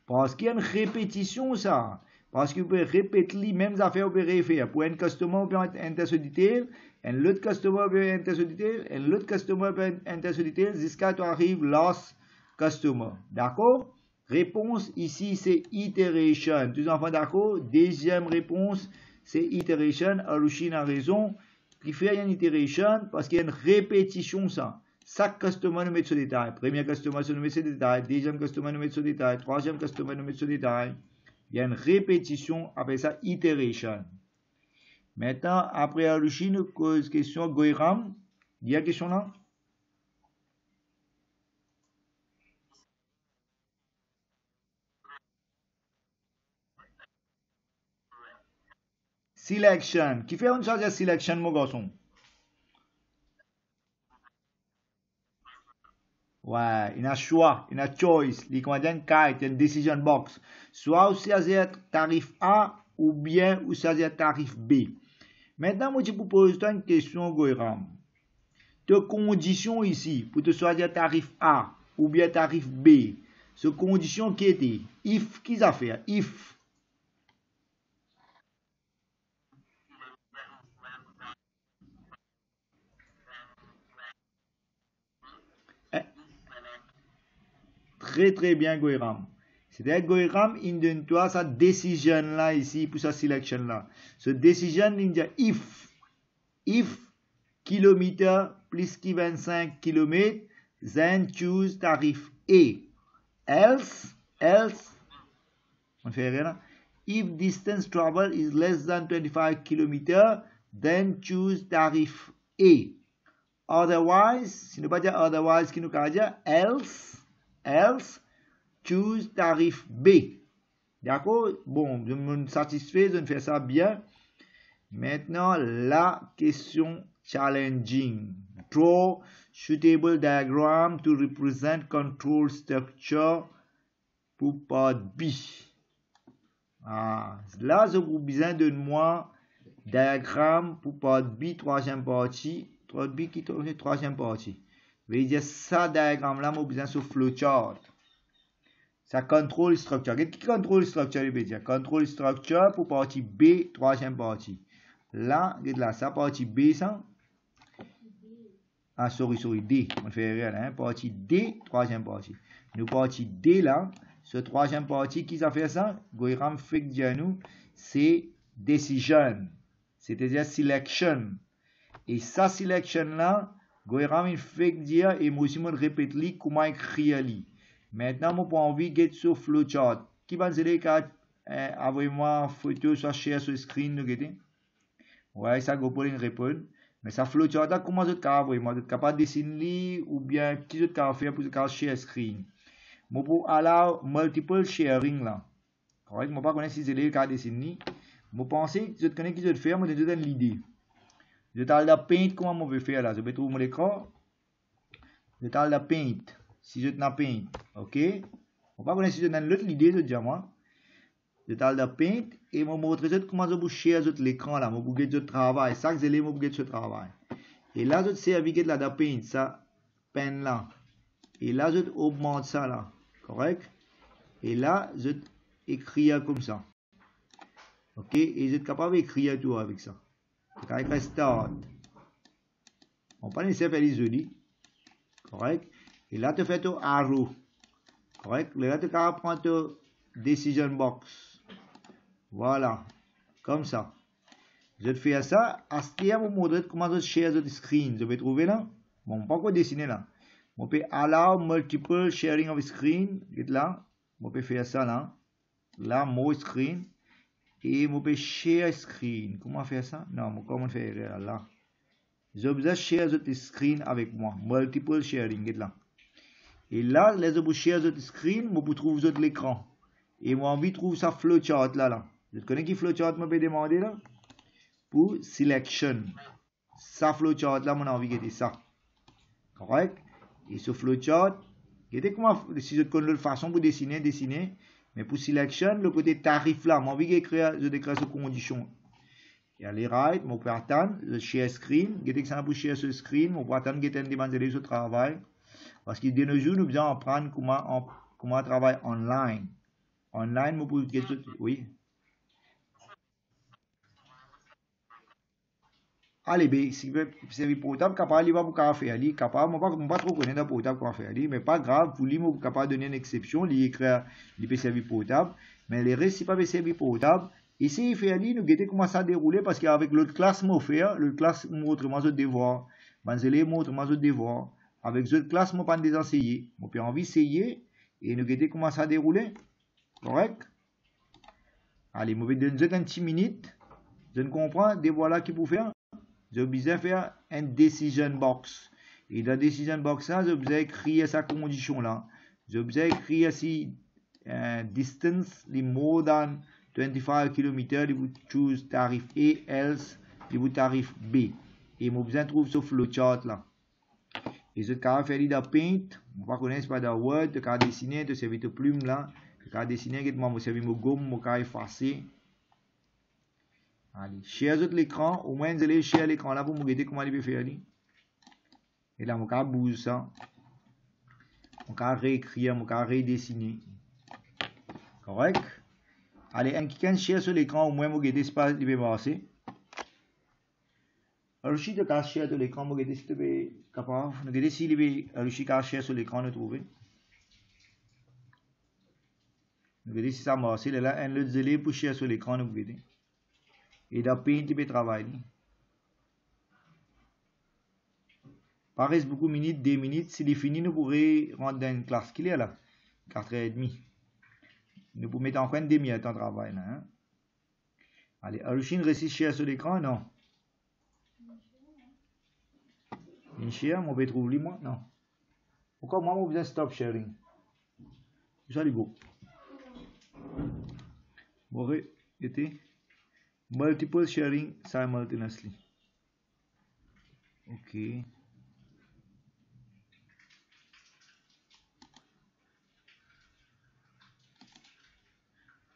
Parce qu'il y a une répétition ça. Parce que vous pouvez répéter les mêmes affaires que vous pouvez faire. Pour un customer, vous pouvez entrer sur detail, un autre customer, vous pouvez entrer sur detail, un autre customer, vous pouvez entrer sur detail, jusqu'à tu arrives last customer. D'accord? Réponse ici, c'est iteration. Tous les enfants d'accord? Deuxième réponse, c'est iteration. Arushi a raison. Il fait une iteration parce qu'il y a une répétition ça. Chaque customer nous met sur détail. Premier customer nous met sur détail. Deuxième customer nous met sur détail. Troisième customer nous met sur détail. Il y a une répétition avec ça, iteration. Maintenant, après Arushi, nous pose question Goiram. Il y a question là? Selection. Qui fait une chose de selection, mon garçon? Ouais, il y a un choix, il y a un choice, il y a une carte, il y a une decision box. Soit vous choisissez tarif A ou bien vous choisissez tarif B. Maintenant, moi, je vous pose une question, Goiram. De conditions ici, pour te choisir tarif A ou bien tarif B, ce condition qui était, if, qui ça fait? If. Très bien, Goiram. C'est-à-dire, Goiram, il donne toi sa décision là ici pour sa selection là. Ce décision, il dit if kilomètre plus qui 25 km, then choose tarif A. Else, on fait rien là. If distance travel is less than 25 km, then choose tarif A. Otherwise, si nous pas dire otherwise, qui nous dit else, choose tarif B. D'accord? Bon, je me satisfais, je fais ça bien. Maintenant, la question challenging. Draw suitable diagram to represent control structure pour part B. Ah, là, je vous besoin de moi diagramme pour part B, troisième partie. Part B qui tourne troisième partie. Je vais dire ça diagramme là, j'ai besoin sur flowchart. Ça contrôle structure. Qu'est-ce qui contrôle structure? Je vais dire contrôle structure pour partie B, troisième partie. Là, là, ça partie B, ça. Ah, sorry, D. On fait rien, hein. Partie D, troisième partie. Nous, partie D, là, ce troisième partie, qui ça fait ça? Goiram fait dire nous, c'est decision. C'est-à-dire selection. Et ça, selection, là, Goiram, il fait dire, et moi aussi, je répète, comment écrire, li. Maintenant, je pas envie de get sur flowchart. Qui va dire que envoyez-moi photo, soit share sur le screen, nous guettez? Ouais, ça, go pour une réponse. Mais ça flowchart là, comment vous êtes capable, vous êtes capable de dessiner ou bien qui vous êtes capable de faire pour share screen. Moi, pour allow multiple sharing là. Correct? Moi, pas connaître si vous êtes capable de dessiner. Moi, pensez que vous êtes connaître qui vous êtes faire, moi, je vous donne l'idée. Je vais aller dans Paint, comment moi, je vais faire là? Je vais trouver mon écran. Je vais aller dans Paint. Si je suis dans Paint, ok? Moi, pas connaître si je donne l'autre idée, je dis moi. Je vais aller dans Paint et je vais montrer comment je vais share l'écran là. Je vais vous dire travail. Ça, c'est vous avez ce travail. Et là, je vais servir là dans Paint, ça, pen là. Et là, je augmente ça là. Correct? Et là, je écris comme ça. Ok? Et je suis capable d'écrire tout avec ça. Je vais écrire start. On peut laisser faire les jeudis. Correct? Et là, tu fais ton arrow. Correct? Et là, tu peux prendre ton decision box. Voilà. Comme ça. Je vais faire ça. À ce qui est, vous montrer comment je share the screen. Je vais trouver là. Bon, pas quoi dessiner là. On peut allow multiple sharing of screen. Là. On peut faire ça là. Là, more screen. Et on peut share screen. Comment faire ça? Non, comment faire là? Je vais share the screen avec moi. Multiple sharing. Là. Et là, les vous share the screen, vous trouvez l'écran. Et moi, envie de trouver ça flowchart là. Vous connaissez qui flowchart me peut demander là? Pour selection. Ça flowchart là, mon envie de ça. Correct? Et ce flowchart, regardez comment, si je connais l'autre façon pour dessiner. Mais pour selection, le côté tarif là, j'ai envie d'écrire, je décris ces conditions. Et allez right, je peux attendre, le share screen, regardez que ça pour share ce screen, je peux attendre que tu demander ce travail. Parce que de nos jours, nous devons apprendre comment travailler online. Online, je peux, oui. Allez, ben, si vous avez portable, capable, il va vous faire, il capable, moi pas trop connaître le portable quoi faire, mais pas grave, pour lui, vous capable de donner une exception, il écrire, il peut servir portable, mais les restes, si pas servir portable, essayez de faire, nous guetter comment ça dérouler, parce qu'avec l'autre classe, moi faire, l'autre classe, moi autrement, je devoir, ben, je moi autrement, je devoir, avec l'autre classe, moi pas des enseigner, moi peux envie d'essayer, et nous guetter comment ça dérouler, correct? Allez, moi vais donner un petit minute, je ne comprends, des voilà qui pour faire. Je vais faire un decision box. Et dans decision box là, je vais écrire sa condition là. Je vais écrire si distance les more than 25 km, vous choose tarif A, else vous tarif B. Et je vais trouver ce flowchart là. Et je vais faire dans Paint, on va connaître pas dans Word, je vais dessiner, je vais servir de plume là, je vais dessiner, je vais servir de gomme, je vais effacer. Allez, share l'écran, au moins vous allez share l'écran là pour me regarder comment il peut faire. Et là, je vais bouger ça. Je vais réécrire, je vais redessiner. Correct? Allez, un qui share sur l'écran, au moins vous regardez ce qui peut passer. Alors, si tu as share sur l'écran, vous regardez si tu es capable. Regardez si tu as share sur l'écran, vous trouvez. Regardez si ça marche. Là, un autre délai pour share sur l'écran, vous regardez. Et dans Paint, il peut travailler. Pas reste beaucoup de minutes, 2 minutes. S'il est fini, nous pourrons rentrer dans une classe qui est là. 4h30. Nous pouvons mettre encore une demi-heure de travail là. Hein? Allez, Arushine réussit share sur l'écran, non? Une share, on peut trouver moi? Non. Pourquoi moi, on besoin stop sharing? Ça, les go. More était multiple sharing simultaneously. Ok.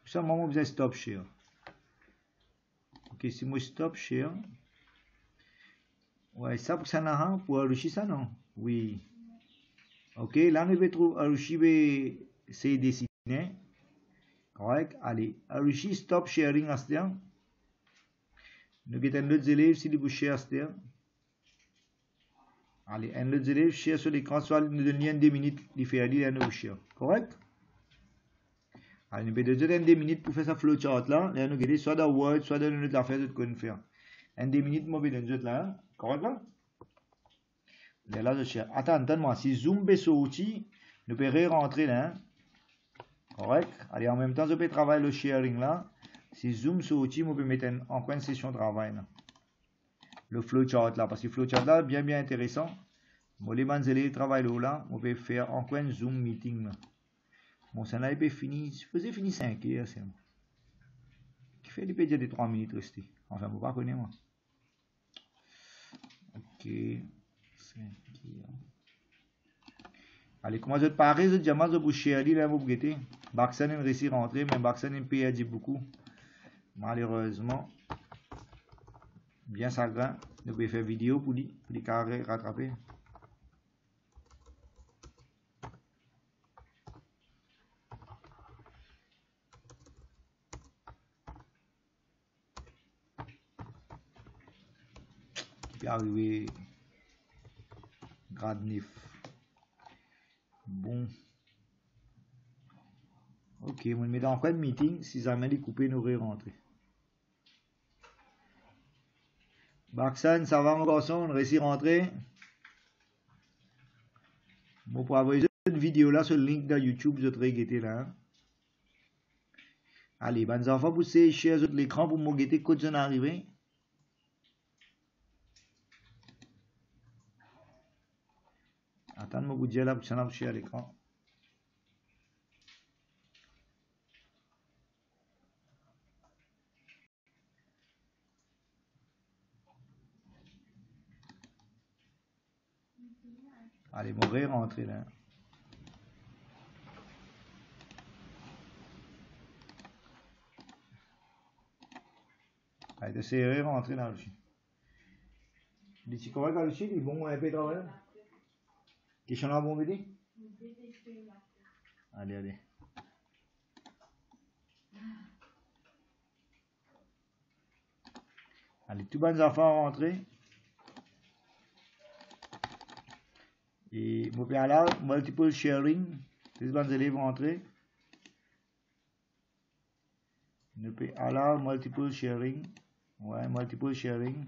Ça, moi, je vais stop share. Ok, si moi stop share. Ouais, ça pour ça n'a pour enrichir ça non? Oui. Ok, là nous vais trouver enrichir c'est dessiné. Correct? Allez, enrichir stop sharing à ce temps. Nous avons d'autres élèves si vous share à ce temps. Allez, un autre élève share sur l'écran, soit nous donnons 2 minutes de faire dire nous share. Correct? Allez, nous avons 2 minutes pour faire ça flowchart là. Là, nous avons soit dans Word, soit dans notre affaire de qu'on faire. 2 minutes, moi, je vais là. Correct là? Là, je share. Attends-moi, si Zoom est sorti, nous pouvons rentrer là. Correct? Allez, en même temps, je peux travailler le sharing là. Si Zoom sorti, je peux mettre en coin de session de travail là. Le flowchart là, parce que le flowchart là, bien intéressant. Moi, les élèves travaillent là, on peut faire en coin Zoom meeting là. Bon, ça n'a pas fini, je faisais fini 5 heures, c'est bon. Qui fait déjà des 3 minutes restées. Enfin, vous ne pas connaître moi. Ok. 5 heures. Allez, comment je te parle, je dis, je vous share là, vous guettez. Baxan a réussi à rentrer, mais Baxan a perdu beaucoup. Malheureusement. Bien chagrin. Nous pouvons faire vidéo pour les carrés rattraper. Puis arriver grade 9. Bon. Ok, on met dans quoi de meeting, si jamais les coupés nous rentrer. Baxan, ça va mon garçon, on réussit à rentrer. Bon, pour avoir une vidéo là sur le link de YouTube, je te guetter là. Hein. Allez, ben, enfants, poussez, share l'écran pour me guetter quand j'en arrive. Attends-moi, vous dire là, pour que j'en share l'écran. Allez, bon, rentrer là. Allez, essayez de rentrer là aussi. Tu correct là aussi, il est bon, un peu de travail. Question là, bon midi? Allez. Allez, tout bon enfants rentrer. Et vous pouvez aller multiple sharing. Tous les bons élèves rentrer. Nous pouvons aller multiple sharing. Ouais, multiple sharing.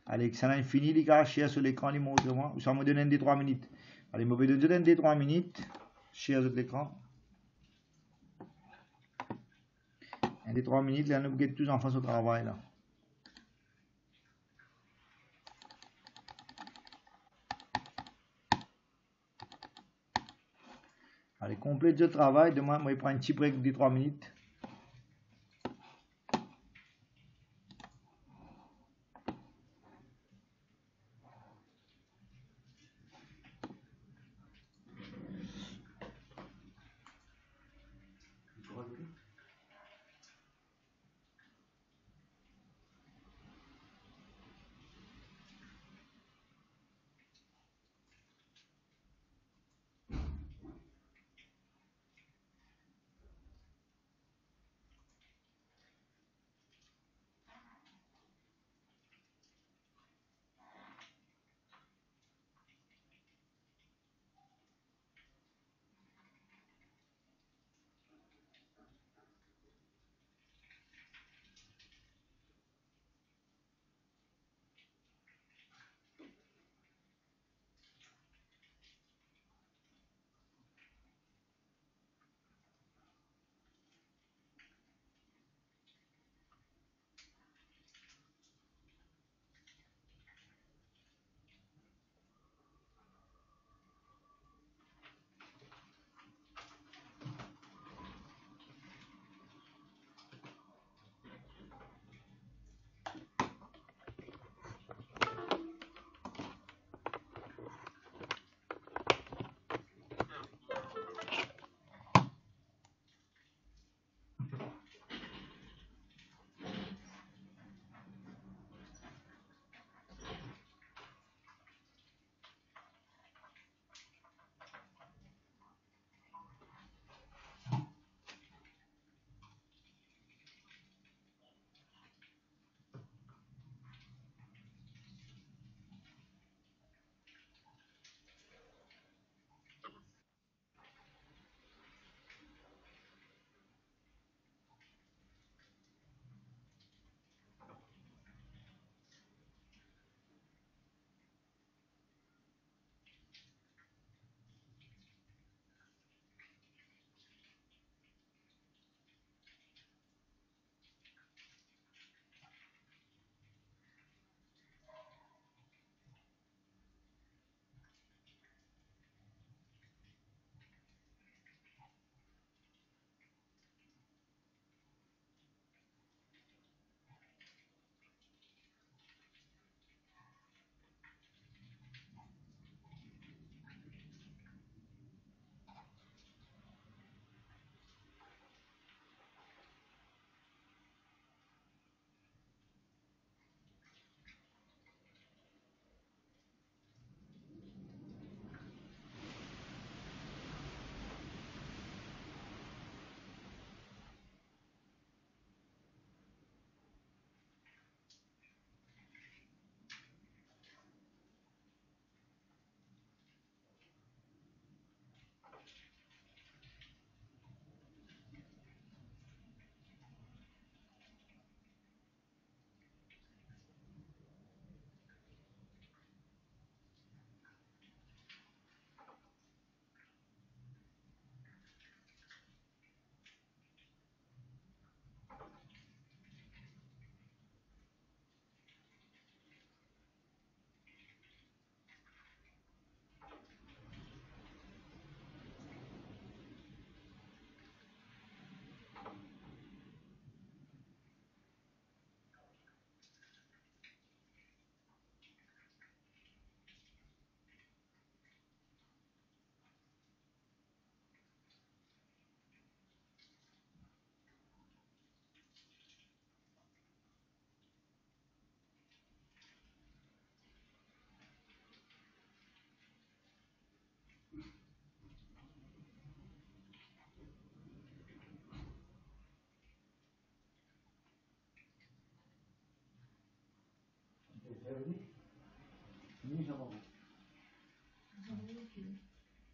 Allez, ça n'a fini les gars, share sur l'écran, les montrez-moi. Ça me donne des 3 minutes. Allez, je vais donner des 3 minutes. Share sur l'écran. Un des 3 minutes, là, nous avons tous en face au travail là. Allez, complète le travail. Demain, je vais prendre un petit break de 3 minutes.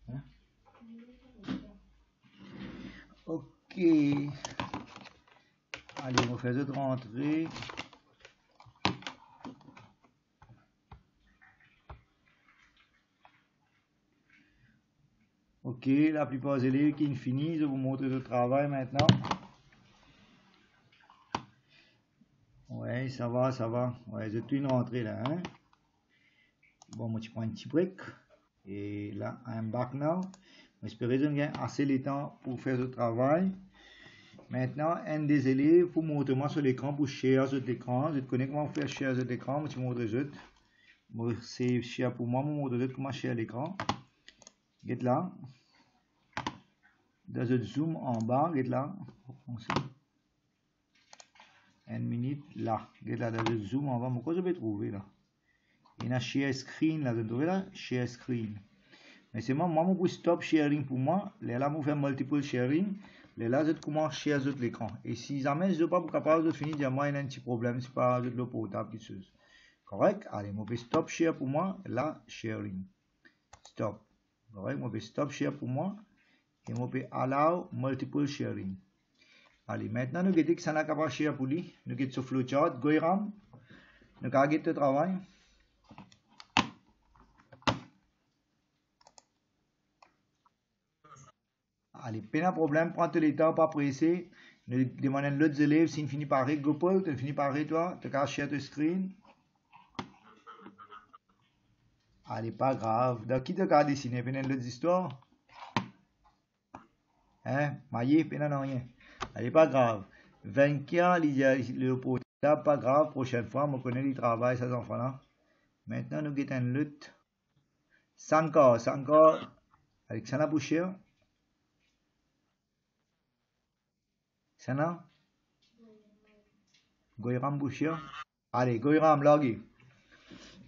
Hein? Ok. Allez, on va faire d'autres rentrées. Ok, la plupart des élèves qui ont fini, je vais vous montrer le travail maintenant. Ouais, ça va, ça va. Ouais, j'ai une rentrée là. Hein? Bon, moi, tu prends un petit break. Et là, I'm back now. J'espère que vous avez assez de temps pour faire le travail. Maintenant, un des élèves, pour montrer moi sur l'écran, pour share sur l'écran. Je te connais comment faire share sur l'écran. Moi, tu montres les autres. Moi, c'est share pour moi. Moi, montre les autres comment share l'écran. Get là. Dans le zoom en bas, get là. Une minute là. Get là, dans le zoom en bas. Pourquoi je vais trouver là? Il y a share screen là. Vous trouvez là? Share screen. Mais c'est moi, je peux stop sharing pour moi. Là, je fais multiple sharing. Là, je commence à share l'écran. Et si jamais je ne suis pas capable de finir, il y a un petit problème. Ce n'est pas le portable qui se fait. Correct? Allez, je vais stop share pour moi. Là, sharing. Stop. Correct? Je vais stop share pour moi. Et je vais allow multiple sharing. Allez, maintenant, nous avons que ça n'a pas share pour lui. Nous avons ce flowchart. Goiram. Nous avons le travail. Allez, pas de problème, prends tout le temps, pas pressé. Nous demandons à l'autre élève s'il finit par rire, Gopal, tu finis par rire, toi, tu as share ton screen. Allez, pas grave. Donc, qui te a dessiné? Pas l'autre histoire? Hein? Maillé, pas rien. Allez, pas grave. 24, le portable, pas grave. Prochaine fois, je connais le travail, ces enfants-là. Maintenant, nous avons une lutte. Sankar. Avec Sana Boucher. Sana? Goiram Boucher. Allez, Goiram, login.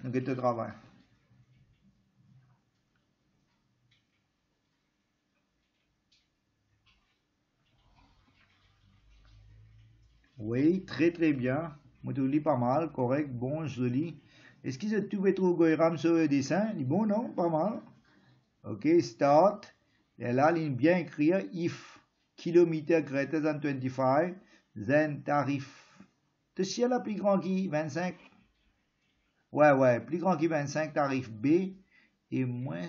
Nous avons le travail. Oui, très très bien. Moi, je lis pas mal, correct, bon, joli. Est-ce que tu peux trouver Goiram sur le dessin? Bon, non, pas mal. Ok, start. Et là, il bien écrit if kilomètre greater than 25, then tarif. Tu sais, là, plus grand qui 25? Ouais, plus grand qui 25, tarif B, et moins,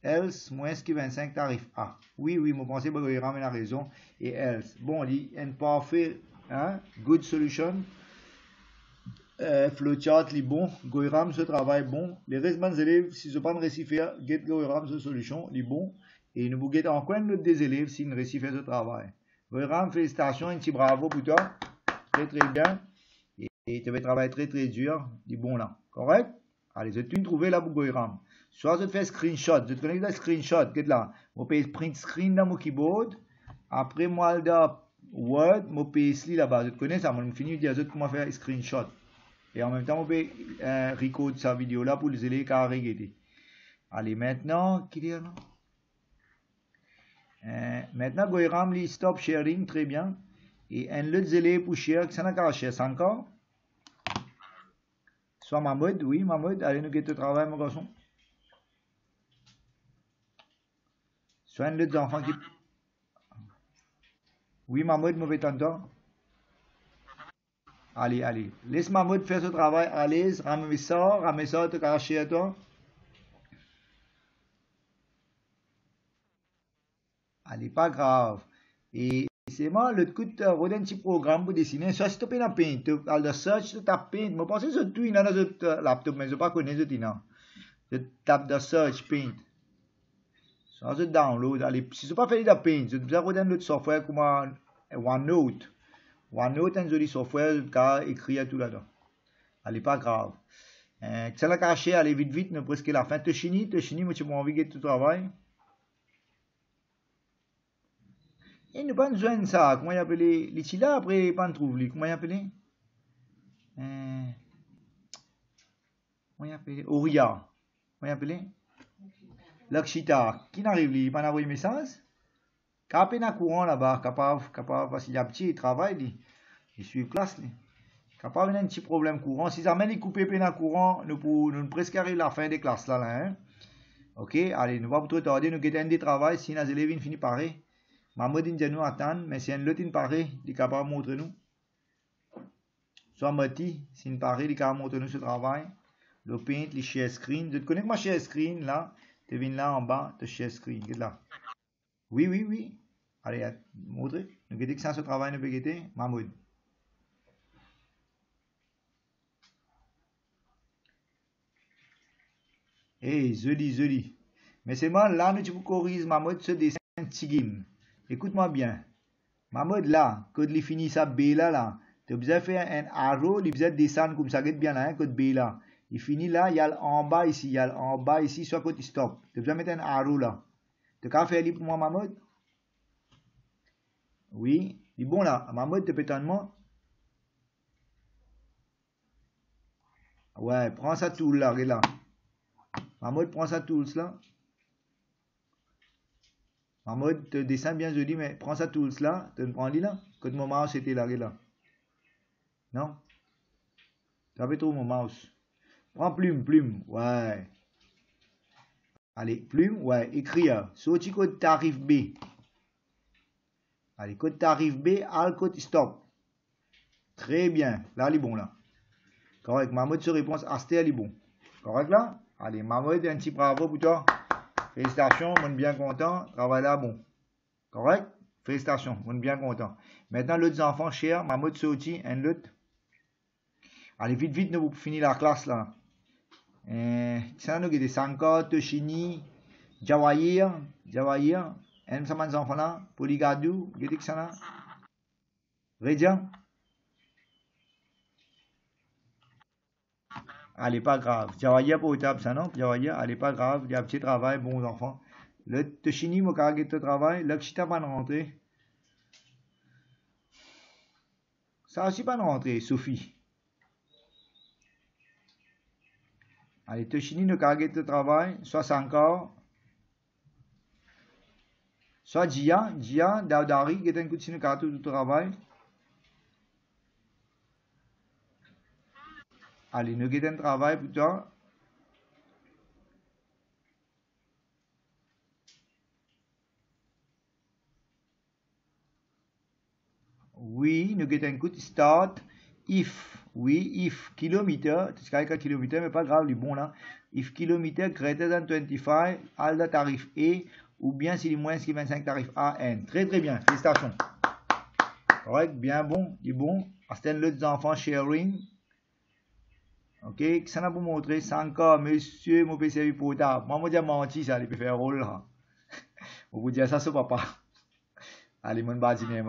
else, moins que 25, tarif A. Oui, je pensais que Goiram a raison, et else. Bon, il y a un parfait, hein, good solution. Flowchart, les bon, Goiram, ce travail bon. Les restes des élèves, si je ne pas réussi faire, get Goiram, ce solution, les bon. Et nous vous get en coin des élèves s'ils ne réussissent pas ce travail. Goiram, félicitations, un petit bravo pour toi. Très très bien. Et tu vas travailler très très dur, les bon là. Correct? Allez, je vais trouver là pour Goiram. Soit je te fais screenshot, je te connecte à screenshot, get là. Je peux print screen dans mon keyboard. Après, moi, dans Word, je peux ici là-bas. Je te connais ça, je finis de dire comment faire screenshot. Et en même temps, on peut record sa vidéo là pour les élèves qui ont regardé. Allez, maintenant, qui dit là? Maintenant, Goiram lui stop sharing, très bien. Et un autre élève pour share, ça n'a qu'à share 5 ans. Soit Mahmoud, oui, Mahmoud, allez nous guetter au travail, mon garçon. Soit un autre enfant qui. Oui, Mahmoud, mauvais temps. Allez. Laisse Mahmoud faire ce travail. Allez, ramène ça, tu as share toi. Allez, pas grave. Et c'est moi, le coup de regarder un petit programme pour dessiner. Soit si tu peux Paint, tu as le search, tu tapes Paint. Je pense que c'est tout dans notre laptop, mais je ne pas connais ce qu'il Je tape de search Paint. Soit je download. Allez, si je ne pas fait de Paint, je dois regarder un autre software comme OneNote. OneNote est un joli software qui a écrit tout là-dedans. Allez, pas grave. Ça l'a caché, allez vite, nous presque la fin. Tu finis, moi tu m'as envie de tout travail. Et nous pas besoin de ça. Comment il appelle les chila après pas trouve comment il appelle comment il appelle Oria. Comment il appelle Lakshita. Qui n'arrive lui pas envoyer message? Capé na courant là-bas, capable parce qu'il y a petit travail lui. Il suit classe lui. Capable un petit problème courant. Si ça mène couper plein courant, nous presque arrive la fin des classes là. Hein? Ok, allez, nous va pas trop tarder, nous guettons des travail, si nos élèves finissent pareil. Maman dit nous attendre, mais si un l'autre pareil, il est capable de montrer nous. Soit Mati, si il pareil, il est capable de montrer nous ce travail. Le paint, le share screen. Je te connais que ma share screen là. Tu viens là en bas, tu share screen. Regarde là. Oui. Allez, montre. Nous guettons que ça ce travail, nous peut guetter. Mahmoud. Eh, joli. Mais c'est moi, là, nous tu peux corriger Mahmoud ce dessin tigim. Écoute-moi bien. Mahmoud, là, quand il finit ça B là, tu as besoin de faire un arrow, il a besoin de descendre comme ça, bien là, code B là. Il finit là, il y a en bas ici, soit côté stop. Tu as besoin de mettre un arrow là. Tu as qu'à faire pour moi, Mahmoud? Oui, il est bon là. Mahmoud, tu peux t'en moi? Ouais, prends ça tool là, regarde là. Mahmoud, prends ça tools là. Mahmoud, te dessin bien joli, mais prends ça tools là. Tu prends là. Quand mon mouse était là, regarde là. Non? Tu avais trop mon mouse. Prends plume, ouais. Allez, plume, ouais, écris. Sorti code tarif B. Allez, code tarif B, al code stop. Très bien. Là, il est bon, là. Correct. Mahmoud, se réponse Astel, il est bon. Correct, là? Allez, Mahmoud, un petit bravo pour toi. Félicitations, on est bien content. Travail là, bon. Correct? Félicitations, on est bien content. Maintenant, l'autre enfant, cher, Mahmoud, sorti, un l'autre. Allez, vite, nous finir la classe, là. Ça, nous avons des Sanka, Toshini, Jawahir, et ça, les enfants là, Polygadou, vous avez ça là? Rédia? Allez, pas grave. Jawahir pour étape, ça non? Jawahir, allez, pas grave, il y a un petit travail, bons enfants. Le Toshini, mon carré de travail, là, je pas de rentrée. Ça aussi pas de rentrée, Sophie. Allez, Toshini, le carré de travail, soit Sanka. Soit Gia, Daudari, qui est un coup de carton de travail. Allez, nous avons un travail pour toi. Oui, nous avons un coup de start. If kilomètre, c'est quelques kilomètres, mais pas grave, il est bon là. If kilomètre greater than 25, all the tarif A, ou bien s'il est moins que 25 tarif A, N. Très bien, félicitations. Correct, bien bon, il est bon. Aston l'autre enfants sharing. Ok, ça n'a pas montré 5 cas, monsieur, mon PC potable. Moi, je dis menti, ça, il peut faire rôle là. On vous dit ça, c'est papa. Allez, mon badine.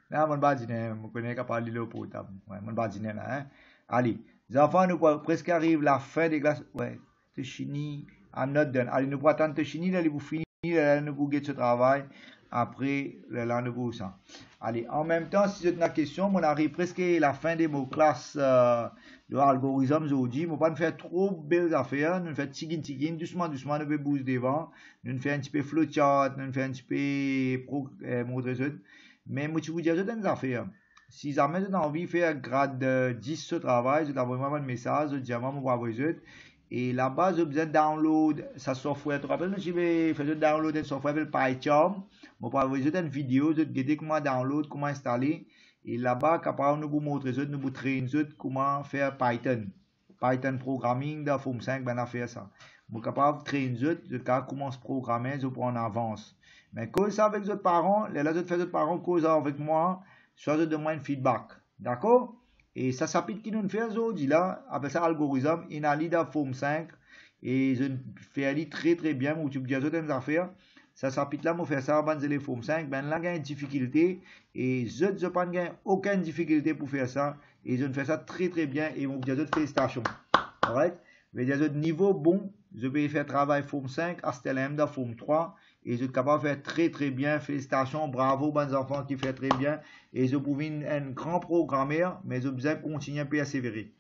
Là, mon badine, je connais qu'à parler le potable. Ouais, mon badine là, hein. Allez, les enfants, nous presque arrive la fin des classes. Ouais, Toshini, I'm not done. Allez, nous pouvons attendre Toshini, là, vous finissez, là, nous pouvons get ce travail. Après, là, nous pouvons ça. Allez, en même temps, si vous avez une question, on arrive presque à la fin de nos classes de l'algorithme aujourd'hui. On ne va pas faire trop belles affaires. Nous faisons tigin, doucement, nous pouvons bouger devant. Nous faisons un petit peu flowchart, nous faisons un petit peu montrer ça. Mais moi, je vous dis, j'ai des affaires. Si jamais vous avez envie de faire grade 10 ce travail, vous avez vraiment un message, vous dites, moi, je vais vous et là-bas, vous avez besoin de download ce software. Tu te rappelles, je vais faire download un software avec PyCharm. Je vais vous faire une vidéo, vous allez comment download, comment installer. Et là-bas, capable de vous montrer, de vous traîner comment faire Python. Python programming, dans Form 5, ben, faire ça. Vous êtes capable de traîner, de comment se programmer, de prendre en avance. Mais cause ça avec votre parents, les autres fait votre parents cause avec moi, soit de moi un feedback. D'accord? Et ça s'appelle qui nous fait aujourd'hui là, avec ça algorithme, il a l'idée Form 5 et je fais aller très bien, où tu dis d'autres affaires. Ça s'appelle là, moi faire ça avant les Form 5, ben là il y a une difficulté et je ne pas aucune difficulté pour faire ça et je fais ça très bien et mon d'autres félicitations. Alright? Mais il y a d'autres niveaux bon, je vais faire travail Form 5, ASTLM dans Form 3. Et je suis capable de faire très bien. Félicitations, bravo, bons enfants qui font très bien. Et je pouvais un grand programmeur, mais je besoin de continuer à persévérer.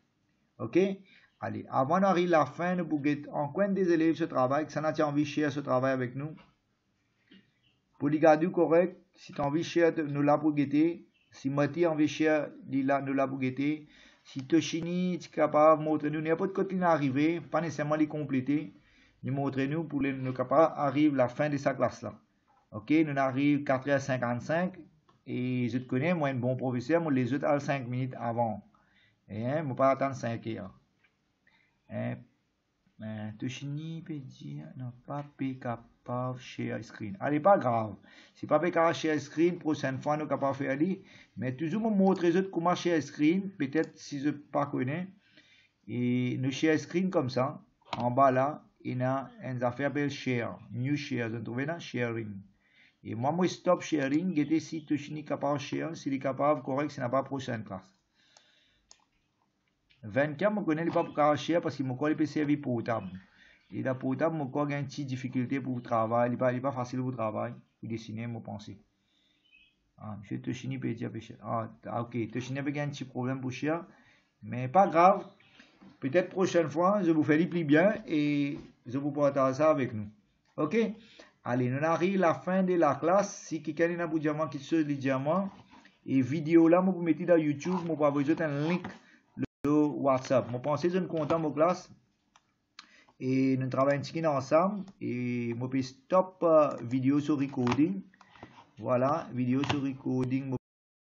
Ok? Allez, avant d'arriver à la fin, nous pouvons en coin des élèves ce travail. Si tu as envie de share ce travail avec nous. Pour les garder correct, si tu as envie de share, nous là pour guetter. Si Mati envie share de la bougueté, si Toshini est capable de montrer nous n'importe quoi qui arrivé, pas nécessairement les compléter, nous montrer nous pour nous capable arrive la fin de sa classe là. OK, nous arrive 4h55 et je te connais moi un bon professeur, moi les autres à 5 minutes avant. Et hein, moi pas attendre 5h. Hein, Toshini peut dire non pas capable share screen. Allez pas grave. Si pas capable share screen prochaine fois nous capable faire aller, mais toujours me montrer les autres comment share screen, peut-être si je pas connais et nous share screen comme ça en bas là, il y a une affaire appelle share, new share, vous trouvez là sharing. Et moi stop sharing, guettez si Toshini capable share, s'il est capable correct, c'est n'a pas prochaine classe. 24, je connais pas pour share parce que mon corps peut servir portable. Et la portable, mon corps a une petite difficulté pour le travail, il n'est pas facile pour le travail, pour dessiner, je pense. Ah, monsieur Toshini peut dire ok, Toshini a un petit problème pour share, mais pas grave. Peut-être prochaine fois, je vous fais les plus bien et je vous partage ça avec nous. Ok? Allez, nous arrivons à la fin de la classe. Si quelqu'un a un diamant qui se dit diamant, et vidéo là, je vous mettez dans YouTube, je vous ajouter un link de WhatsApp. Je pense que je suis content de ma classe. Et nous travaillons ensemble. Et je peux stop vidéo sur recording. Voilà, vidéo sur recording,